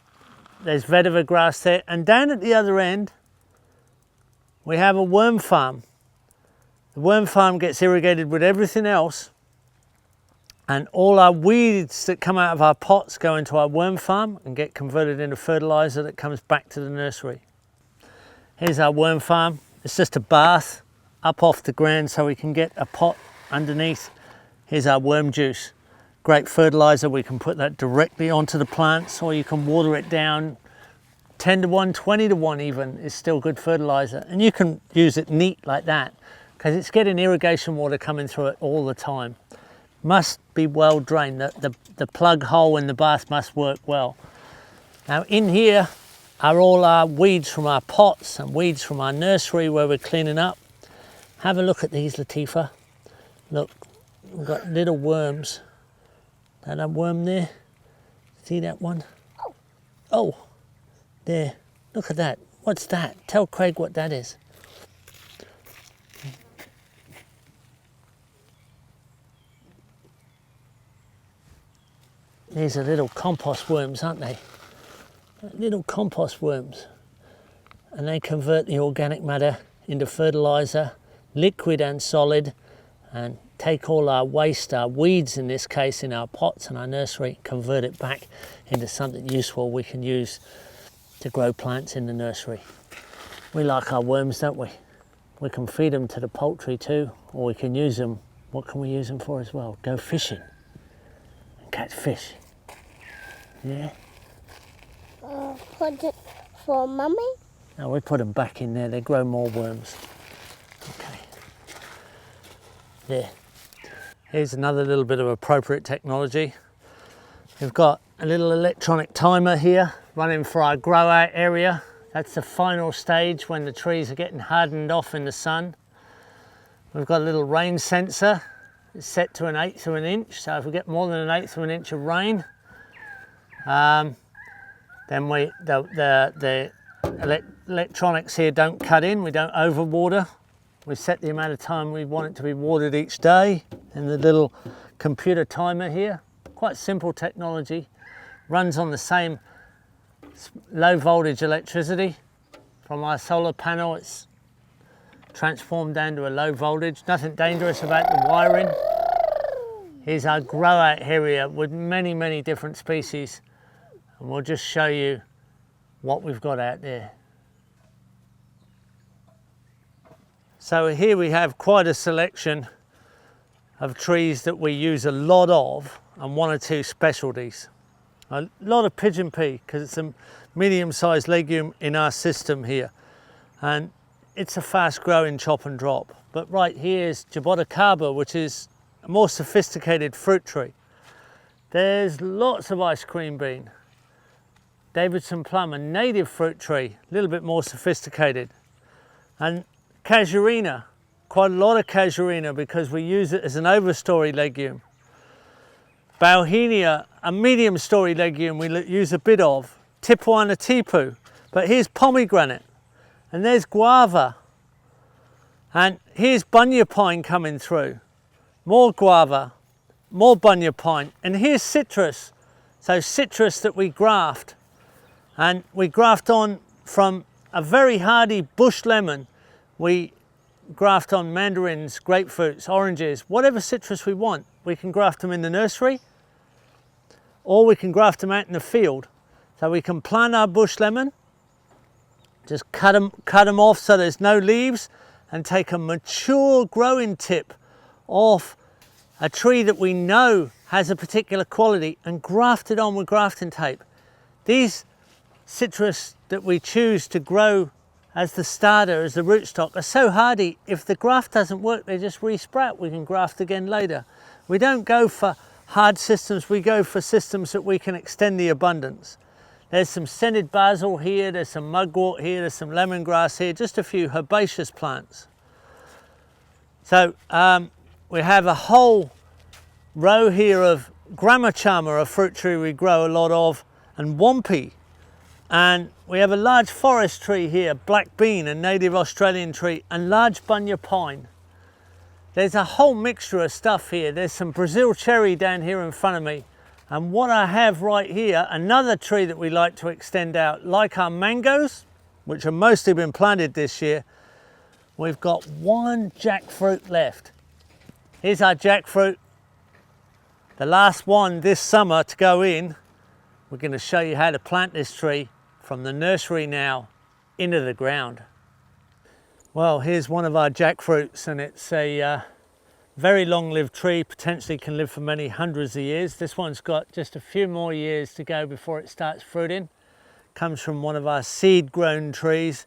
There's vetiver grass there. And down at the other end, we have a worm farm. The worm farm gets irrigated with everything else. And all our weeds that come out of our pots go into our worm farm and get converted into fertilizer that comes back to the nursery. Here's our worm farm. It's just a bath up off the ground so we can get a pot underneath. Here's our worm juice. Great fertilizer. We can put that directly onto the plants, or you can water it down 10 to 1, 20 to 1 even is still good fertilizer. And you can use it neat like that because it's getting irrigation water coming through it all the time. must be well drained. The plug hole in the bath must work well. Now in here are all our weeds from our pots and weeds from our nursery where we're cleaning up. Have a look at these, Latifah. Look, we've got little worms. That worm there, see that one? Oh, there, look at that. What's that? Tell Craig what that is. These are little compost worms, aren't they? Little compost worms. And they convert the organic matter into fertiliser, liquid and solid, and take all our waste, our weeds in this case, in our pots and our nursery, convert it back into something useful we can use to grow plants in the nursery. We like our worms, don't we? We can feed them to the poultry too, or we can use them, what can we use them for as well? Go fishing and catch fish. Yeah? Put it for Mummy? No, we put them back in there, they grow more worms. Okay. There. Here's another little bit of appropriate technology. We've got a little electronic timer here running for our grow out area. That's the final stage when the trees are getting hardened off in the sun. We've got a little rain sensor. It's set to 1/8 of an inch, so if we get more than 1/8 of an inch of rain, then the electronics here don't cut in, we don't overwater. We set the amount of time we want it to be watered each day, and the little computer timer here, quite simple technology, runs on the same low voltage electricity from our solar panel. It's transformed down to a low voltage, nothing dangerous about the wiring. Here's our grow out area with many different species, and we'll just show you what we've got out there. So here we have quite a selection of trees that we use a lot of, and one or two specialties. A lot of pigeon pea, because it's a medium-sized legume in our system here, and it's a fast-growing chop and drop. But right here is Jaboticaba, which is a more sophisticated fruit tree. There's lots of ice cream bean. Davidson plum, a native fruit tree, a little bit more sophisticated. And casuarina, quite a lot of casuarina because we use it as an overstory legume. Bauhinia, a medium story legume we use a bit of. Tipuana tipu, but here's pomegranate, and there's guava, and here's bunya pine coming through. More guava, more bunya pine, and here's citrus. So citrus that we graft, and we graft on from a very hardy bush lemon. We graft on mandarins, grapefruits, oranges, whatever citrus we want. We can graft them in the nursery, or we can graft them out in the field. So we can plant our bush lemon, just cut them off so there's no leaves, and take a mature growing tip off a tree that we know has a particular quality and graft it on with grafting tape. These citrus that we choose to grow as the starter, as the rootstock, are so hardy, if the graft doesn't work, they just re-sprout. We can graft again later. We don't go for hard systems, we go for systems that we can extend the abundance. There's some scented basil here, there's some mugwort here, there's some lemongrass here, just a few herbaceous plants. So we have a whole row here of gramachama, a fruit tree we grow a lot of, and wampi. And we have a large forest tree here, black bean, a native Australian tree, and large bunya pine. There's a whole mixture of stuff here. There's some Brazil cherry down here in front of me. And what I have right here, another tree that we like to extend out, like our mangoes, which have mostly been planted this year, we've got one jackfruit left. Here's our jackfruit, the last one this summer to go in. We're going to show you how to plant this tree from the nursery now into the ground. Well, here's one of our jackfruits, and it's a very long-lived tree, potentially can live for many hundreds of years. This one's got just a few more years to go before it starts fruiting. Comes from one of our seed-grown trees.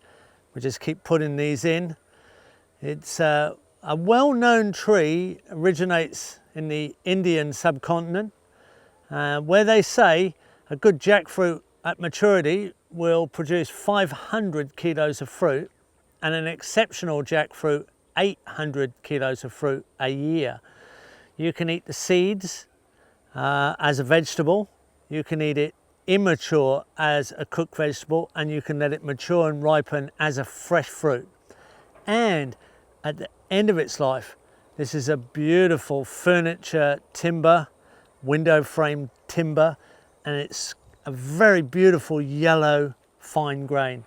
We just keep putting these in. It's A well-known tree originates in the Indian subcontinent, where they say a good jackfruit at maturity will produce 500 kilos of fruit, and an exceptional jackfruit 800 kilos of fruit a year. You can eat the seeds as a vegetable, you can eat it immature as a cooked vegetable, and you can let it mature and ripen as a fresh fruit. And at the end of its life, this is a beautiful furniture timber, window frame timber, and it's a very beautiful yellow fine grain,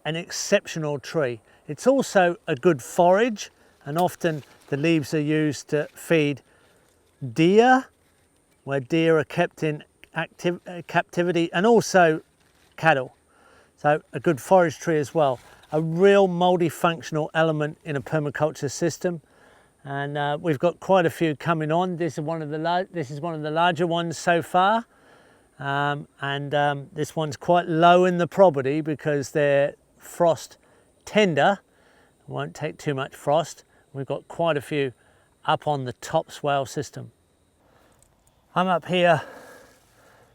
an exceptional tree. It's also a good forage, and often the leaves are used to feed deer, where deer are kept in captivity, and also cattle. So a good forage tree as well. A real multifunctional element in a permaculture system, and we've got quite a few coming on. This is one of the larger ones so far, this one's quite low in the property because they're frost tender, won't take too much frost. We've got quite a few up on the top swale system. I'm up here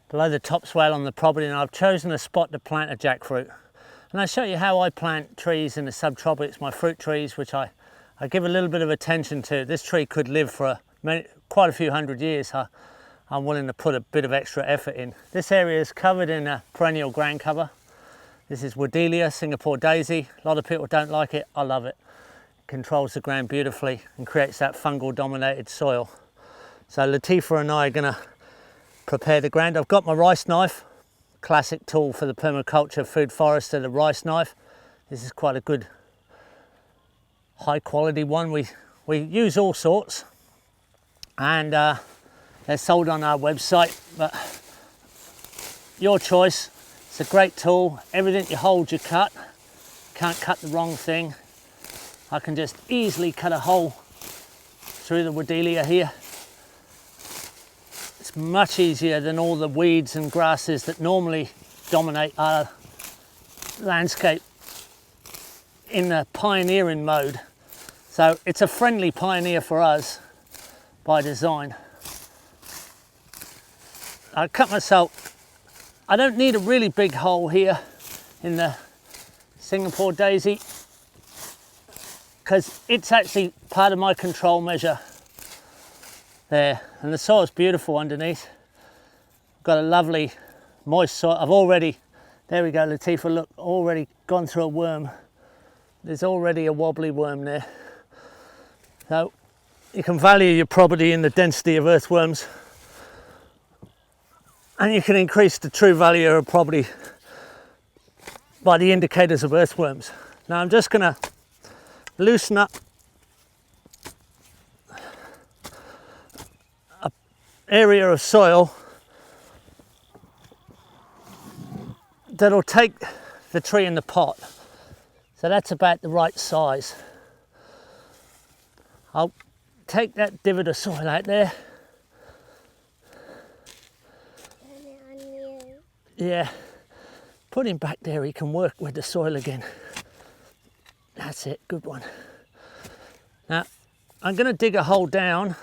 below the top swale on the property, and I've chosen a spot to plant a jackfruit. And I'll show you how I plant trees in the subtropics, my fruit trees, which I give a little bit of attention to. This tree could live for quite a few hundred years. I'm willing to put a bit of extra effort in. This area is covered in a perennial ground cover. This is Wooddelia, Singapore daisy. A lot of people don't like it, I love it. It controls the ground beautifully and creates that fungal dominated soil. So Latifah and I are gonna prepare the ground. I've got my rice knife, classic tool for the permaculture food forester, the rice knife. This is quite a good high quality one. We use all sorts, and they're sold on our website, but your choice. It's a great tool. Everything you hold you cut. Can't cut the wrong thing. I can just easily cut a hole through the Wooddelia here. It's much easier than all the weeds and grasses that normally dominate our landscape in the pioneering mode. So it's a friendly pioneer for us by design. I cut myself, I don't need a really big hole here in the Singapore daisy because it's actually part of my control measure there, and the soil's beautiful underneath. Got a lovely moist soil. I've already, there we go Latifah, look, already gone through a worm. There's already a wobbly worm there. So you can value your property in the density of earthworms, and you can increase the true value of a property by the indicators of earthworms. Now I'm just gonna loosen up an area of soil that'll take the tree in the pot. So that's about the right size. I'll take that divot of soil out there. Yeah, put him back there, he can work with the soil again. That's it, good one. Now, I'm going to dig a hole down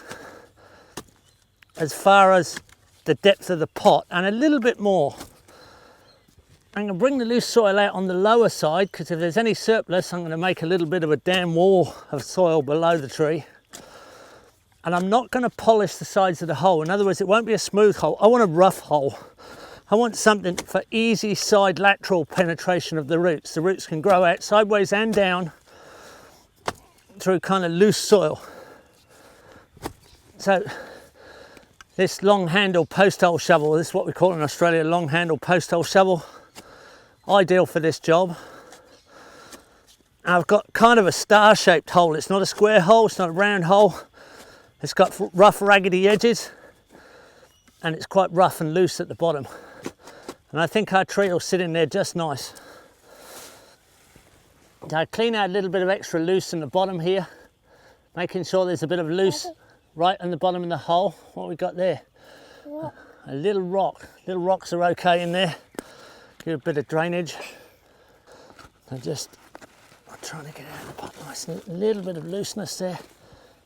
as far as the depth of the pot and a little bit more. I'm going to bring the loose soil out on the lower side because if there's any surplus, I'm going to make a little bit of a dam wall of soil below the tree. And I'm not going to polish the sides of the hole. In other words, it won't be a smooth hole. I want a rough hole. I want something for easy side lateral penetration of the roots. The roots can grow out sideways and down through kind of loose soil. So this long handle post hole shovel, this is what we call in Australia, long handle post hole shovel. Ideal for this job. I've got kind of a star shaped hole. It's not a square hole, it's not a round hole. It's got rough raggedy edges and it's quite rough and loose at the bottom. And I think our tree will sit in there just nice. So I clean out a little bit of extra loose in the bottom here, making sure there's a bit of loose right on the bottom of the hole. What we got there? What? A little rock. Little rocks are okay in there. Give a bit of drainage. And just trying to get out of the pot nice, a little bit of looseness there.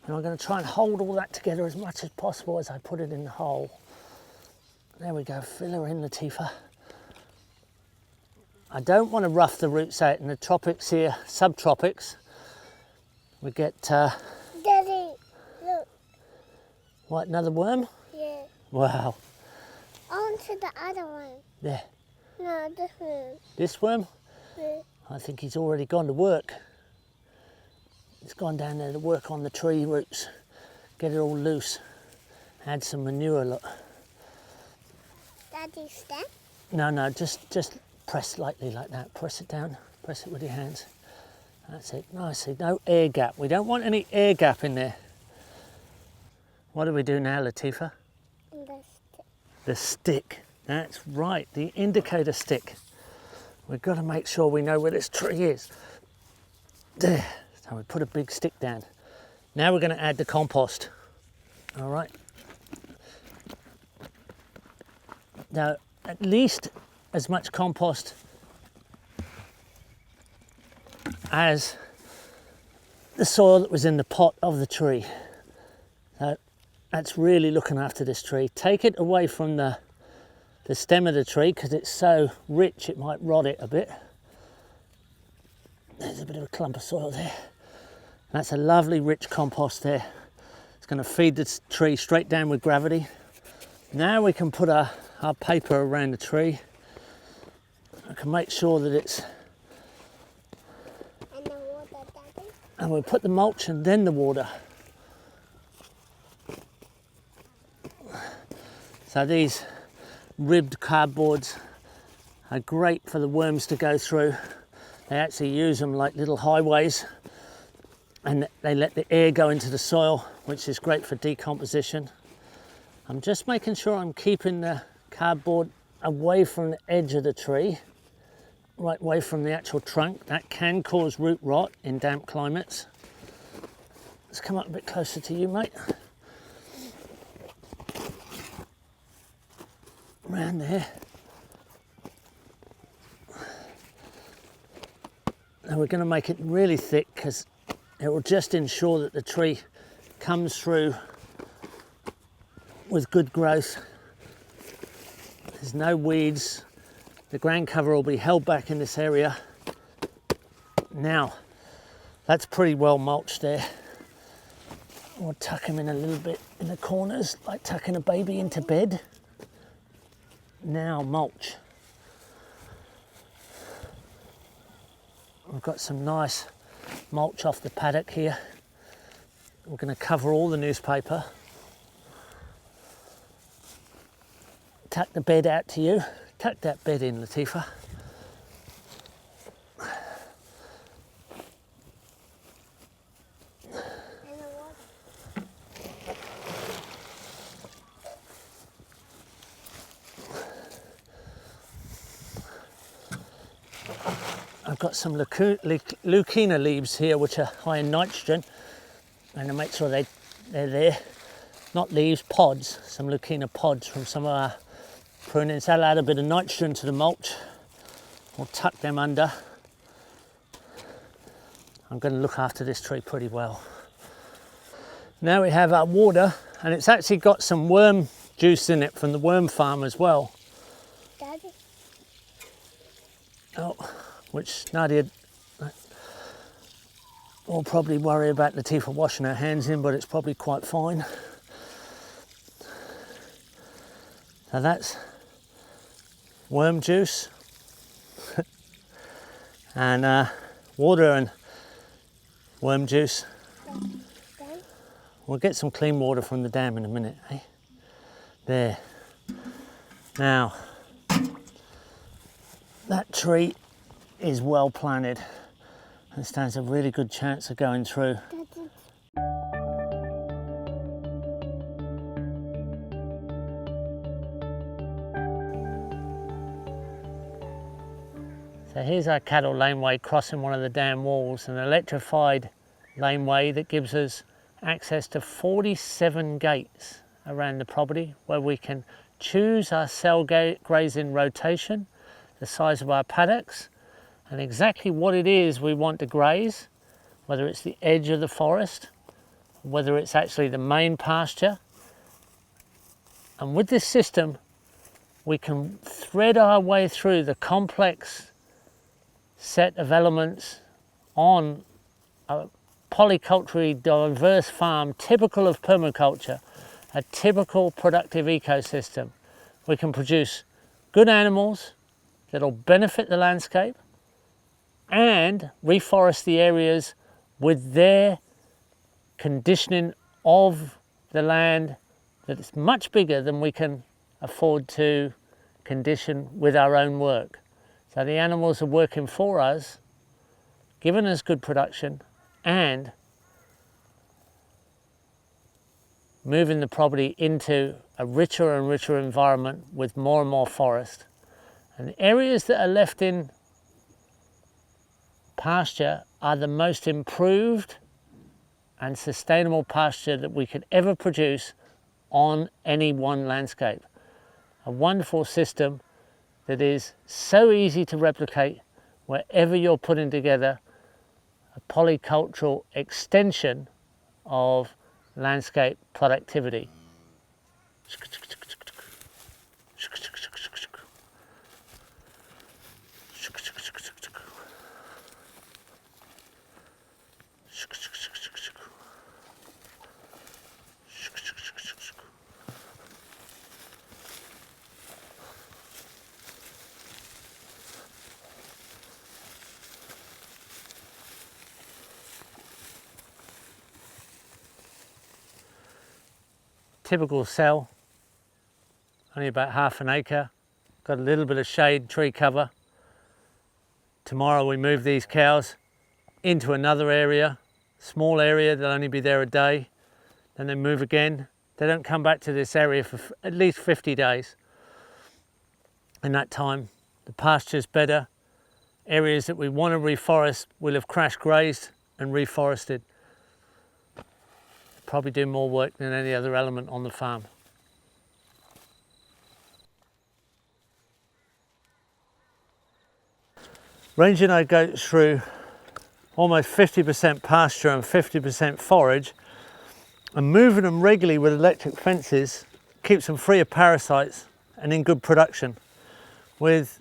And I'm going to try and hold all that together as much as possible as I put it in the hole. There we go, fill her in, Latifah. I don't want to rough the roots out. In the tropics here, subtropics, we get... Daddy, look. What, another worm? Yeah. Wow. On to the other one. There. No, this one. This worm? Yeah. I think he's already gone to work. He's gone down there to work on the tree roots, get it all loose, add some manure, look. Daddy, step? No, just press lightly like that. Press it down, press it with your hands. That's it, nicely, no air gap. We don't want any air gap in there. What do we do now, Latifah? The stick. The stick, that's right, the indicator stick. We've got to make sure we know where this tree is. There, so we put a big stick down. Now we're going to add the compost, all right? Now, at least as much compost as the soil that was in the pot of the tree. So that's really looking after this tree. Take it away from the stem of the tree because it's so rich it might rot it a bit. There's a bit of a clump of soil there. That's a lovely rich compost there. It's going to feed the tree straight down with gravity. Now we can put our paper around the tree. I can make sure that it's... And the water, Daddy? And we'll put the mulch and then the water. So these ribbed cardboards are great for the worms to go through. They actually use them like little highways and they let the air go into the soil, which is great for decomposition. I'm just making sure I'm keeping the cardboard away from the edge of the tree, right away from the actual trunk. That can cause root rot in damp climates. Let's come up a bit closer to you, mate. Around there. Now we're going to make it really thick because it will just ensure that the tree comes through with good growth. There's no weeds. The ground cover will be held back in this area. Now, that's pretty well mulched there. We'll tuck him in a little bit in the corners, like tucking a baby into bed. Now mulch. We've got some nice mulch off the paddock here. We're going to cover all the newspaper. Tuck the bed out to you. Tuck that bed in, Latifah. I've got some Zaytuna leaves here which are high in nitrogen, and to make sure they're there. Not leaves, pods, some Zaytuna pods from some of our prunings. That'll add a bit of nitrogen to the mulch. We'll tuck them under. I'm going to look after this tree pretty well. Now we have our water, and it's actually got some worm juice in it from the worm farm as well. Daddy? Oh, which Nadia will probably worry about Latifah washing her hands in, but it's probably quite fine. So that's worm juice and water and worm juice. We'll get some clean water from the dam in a minute, eh? There. Now, that tree is well planted and stands a really good chance of going through. So here's our cattle laneway crossing one of the dam walls, an electrified laneway that gives us access to 47 gates around the property where we can choose our cell grazing rotation, the size of our paddocks, and exactly what it is we want to graze, whether it's the edge of the forest, whether it's actually the main pasture. And with this system, we can thread our way through the complex set of elements on a polyculturally diverse farm, typical of permaculture, a typical productive ecosystem. We can produce good animals that'll benefit the landscape and reforest the areas with their conditioning of the land that is much bigger than we can afford to condition with our own work. So the animals are working for us, giving us good production and moving the property into a richer and richer environment with more and more forest. And the areas that are left in pasture are the most improved and sustainable pasture that we could ever produce on any one landscape. A wonderful system that is so easy to replicate wherever you're putting together a polycultural extension of landscape productivity. Typical cell, only about half an acre, got a little bit of shade, tree cover. Tomorrow we move these cows into another area, small area, they'll only be there a day, then they move again. They don't come back to this area for at least 50 days. In that time, the pasture's better. Areas that we want to reforest will have crash grazed and reforested. Probably do more work than any other element on the farm. Ranging our goats through almost 50% pasture and 50% forage and moving them regularly with electric fences keeps them free of parasites and in good production. With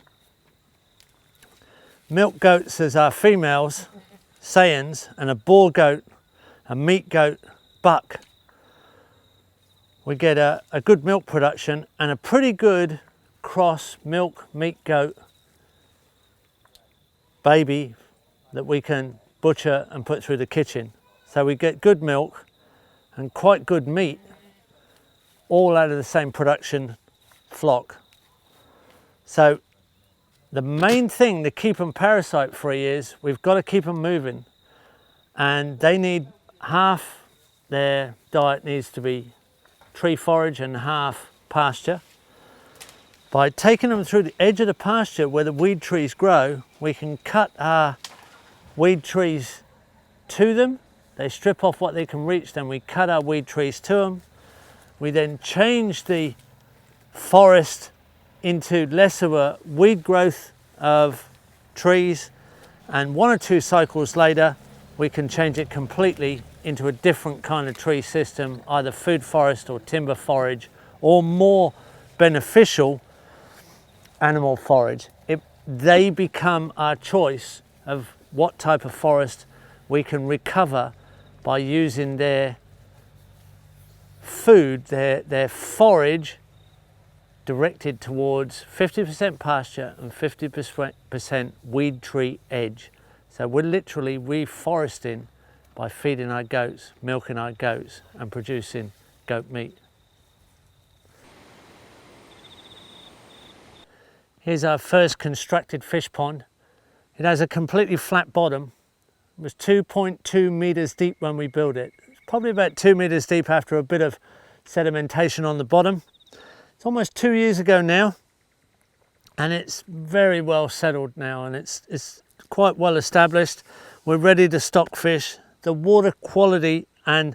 milk goats as our females, Sayans, and a boar goat, a meat goat, buck, we get a good milk production and a pretty good cross milk meat goat baby that we can butcher and put through the kitchen. So we get good milk and quite good meat all out of the same production flock. So the main thing to keep them parasite free is we've got to keep them moving, and they need half their diet needs to be tree forage and half pasture. By taking them through the edge of the pasture where the weed trees grow, we can cut our weed trees to them. They strip off what they can reach, then we cut our weed trees to them. We then change the forest into less of a weed growth of trees, and 1 or 2 cycles later we can change it completely into a different kind of tree system, either food forest or timber forage, or more beneficial animal forage. They become our choice of what type of forest we can recover by using their food, their forage, directed towards 50% pasture and 50% weed tree edge. So we're literally reforesting by feeding our goats, milking our goats, and producing goat meat. Here's our first constructed fish pond. It has a completely flat bottom. It was 2.2 meters deep when we built it. It's probably about 2 meters deep after a bit of sedimentation on the bottom. It's almost 2 years ago now, and it's very well settled now, and it's quite well established. We're ready to stock fish. The water quality and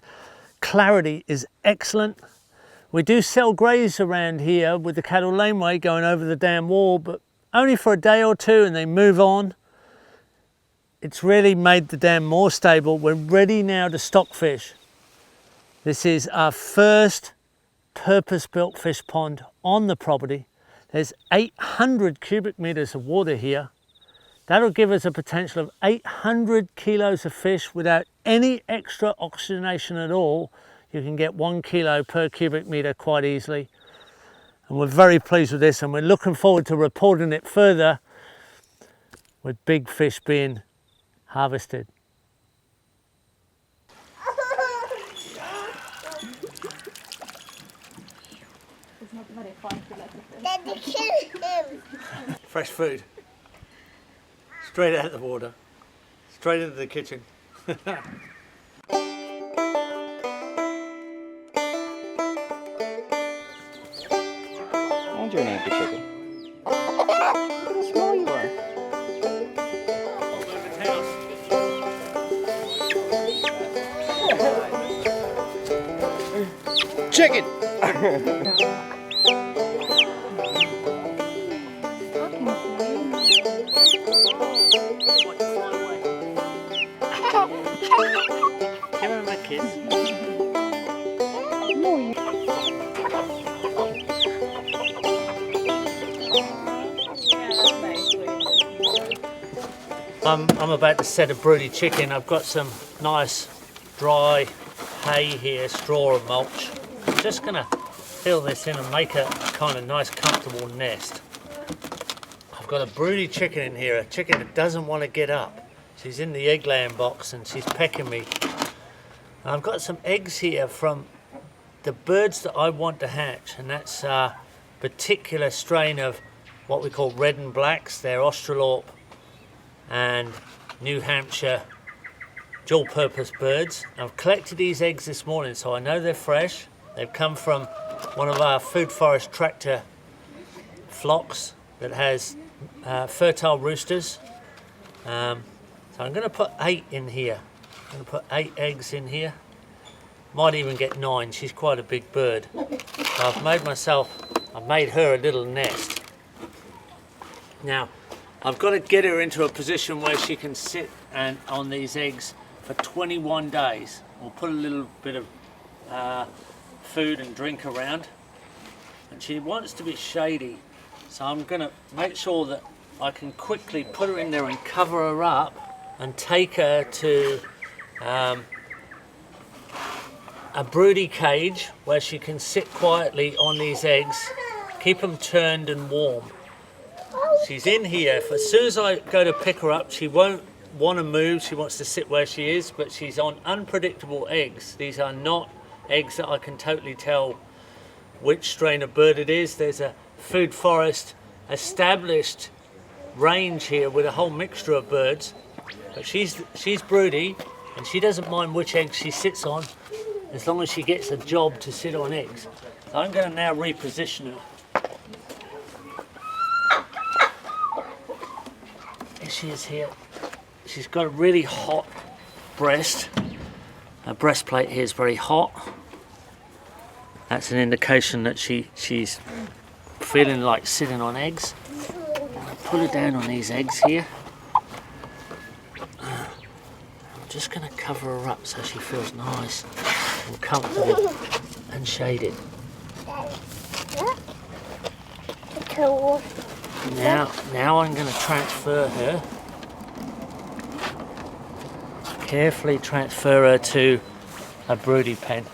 clarity is excellent. We do sell graze around here with the cattle laneway going over the dam wall, but only for a day or two and they move on. it's really made the dam more stable. We're ready now to stock fish. This is our first purpose-built fish pond on the property. There's 800 cubic meters of water here. That'll give us a potential of 800 kilos of fish without any extra oxygenation at all. You can get 1 kilo per cubic meter quite easily. And we're very pleased with this, and we're looking forward to reporting it further with big fish being harvested. Daddy, kill him. Fresh food. Straight out of the water. Straight into the kitchen. And your name, chicken. Look how small you are. Chicken! Give him a kiss. I'm about to set a broody chicken. I've got some nice dry hay here, straw and mulch. I'm just going to fill this in and make a kind of nice comfortable nest. I've got a broody chicken in here, a chicken that doesn't want to get up. She's in the egg laying box and she's pecking me. And I've got some eggs here from the birds that I want to hatch, and that's a particular strain of what we call red and blacks. They're Australorp and New Hampshire dual purpose birds. I've collected these eggs this morning, so I know they're fresh. They've come from one of our food forest tractor flocks that has fertile roosters. So I'm going to put 8 in here. I'm going to put 8 eggs in here. Might even get 9. She's quite a big bird. So I've made her a little nest. Now, I've got to get her into a position where she can sit on these eggs for 21 days. We'll put a little bit of food and drink around. And she wants to be shady. So I'm going to make sure that I can quickly put her in there and cover her up and take her to a broody cage where she can sit quietly on these eggs, keep them turned and warm. She's in here. As soon as I go to pick her up, she won't want to move. She wants to sit where she is, but she's on unpredictable eggs. These are not eggs that I can totally tell which strain of bird it is. There's a food forest established range here with a whole mixture of birds, but she's broody and she doesn't mind which egg she sits on as long as she gets a job to sit on eggs. So I'm going to now reposition her. Here she is here. She's got a really hot breast. Her breastplate here is very hot. That's an indication that she's feeling like sitting on eggs. I'll put her down on these eggs here. I'm just going to cover her up so she feels nice and comfortable and shaded. Now I'm going to transfer her. Carefully transfer her to a broody pen.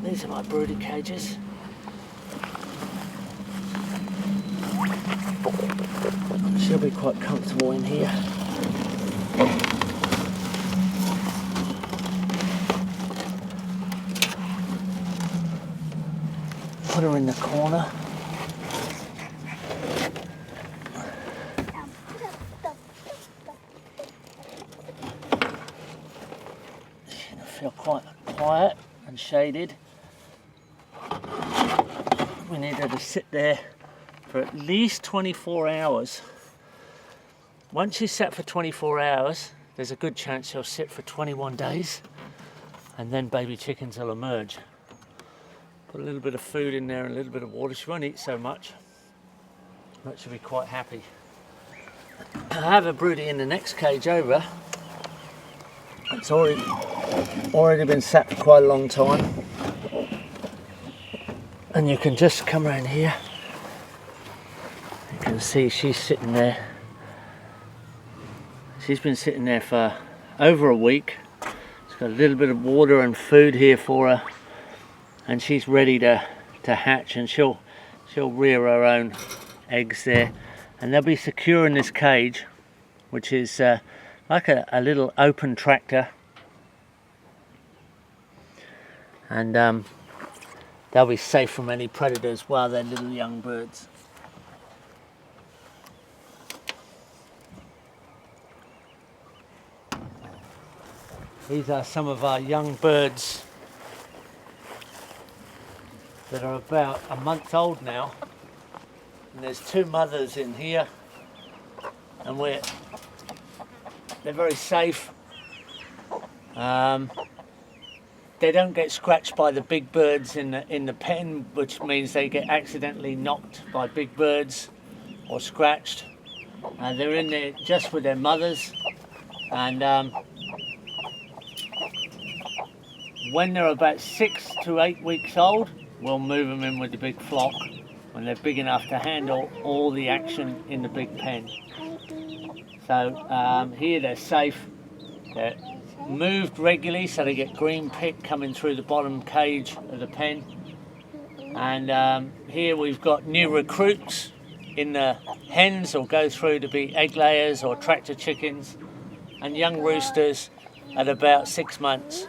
These are my broody cages. She'll be quite comfortable in here. Put her in the corner. She's going to feel quite quiet and shaded. We need her to sit there for at least 24 hours. Once she's sat for 24 hours, there's a good chance she'll sit for 21 days, and then baby chickens will emerge. Put a little bit of food in there and a little bit of water. She won't eat so much. but she'll be quite happy. I have a broody in the next cage over. It's already been sat for quite a long time. And you can just come around here. You can see she's sitting there. She's been sitting there for over a week. It's got a little bit of water and food here for her, and she's ready to hatch, and she'll rear her own eggs there, and they'll be secure in this cage, which is like a little open tractor, and they'll be safe from any predators while they're little young birds. These are some of our young birds that are about a month old now, and there's 2 mothers in here, and they're very safe. They don't get scratched by the big birds in the pen, which means they get accidentally knocked by big birds or scratched. They're in there just with their mothers, and when they're about 6 to 8 weeks old, we'll move them in with the big flock when they're big enough to handle all the action in the big pen. So here they're safe. They're moved regularly, so they get green pick coming through the bottom cage of the pen. And here we've got new recruits in the hens, or go through to be egg layers or tractor chickens, and young roosters at about 6 months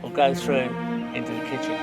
will go through into the kitchen.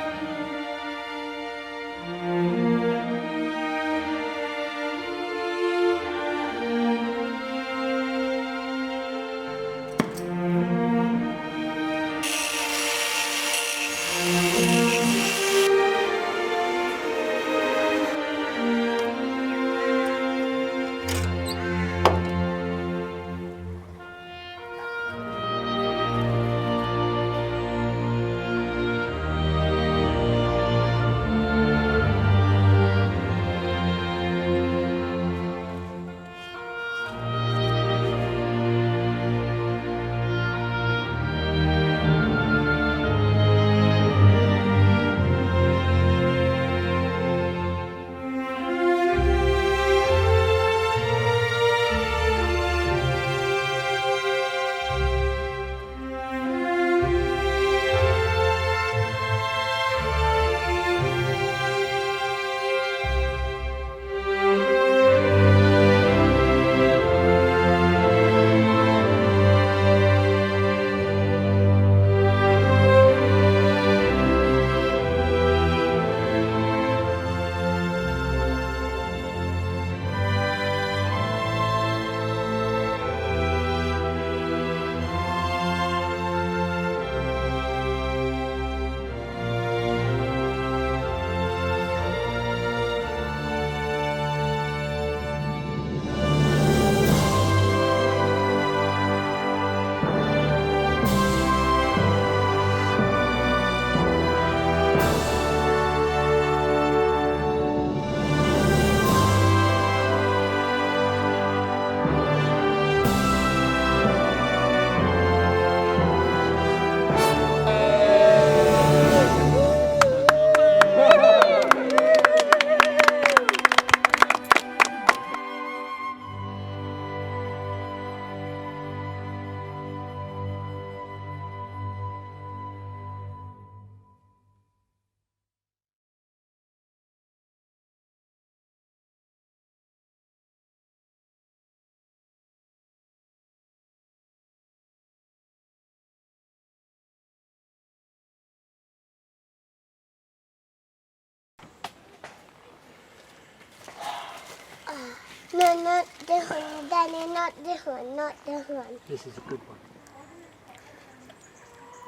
No, not this one, Daddy, not this one, not this one. This is a good one.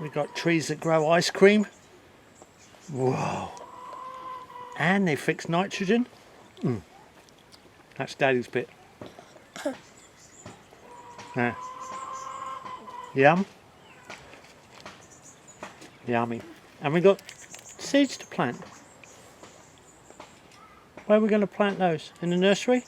We've got trees that grow ice cream. Whoa. And they fix nitrogen. That's Daddy's bit. Yum. Yummy. And we got seeds to plant. Where are we going to plant those? In the nursery?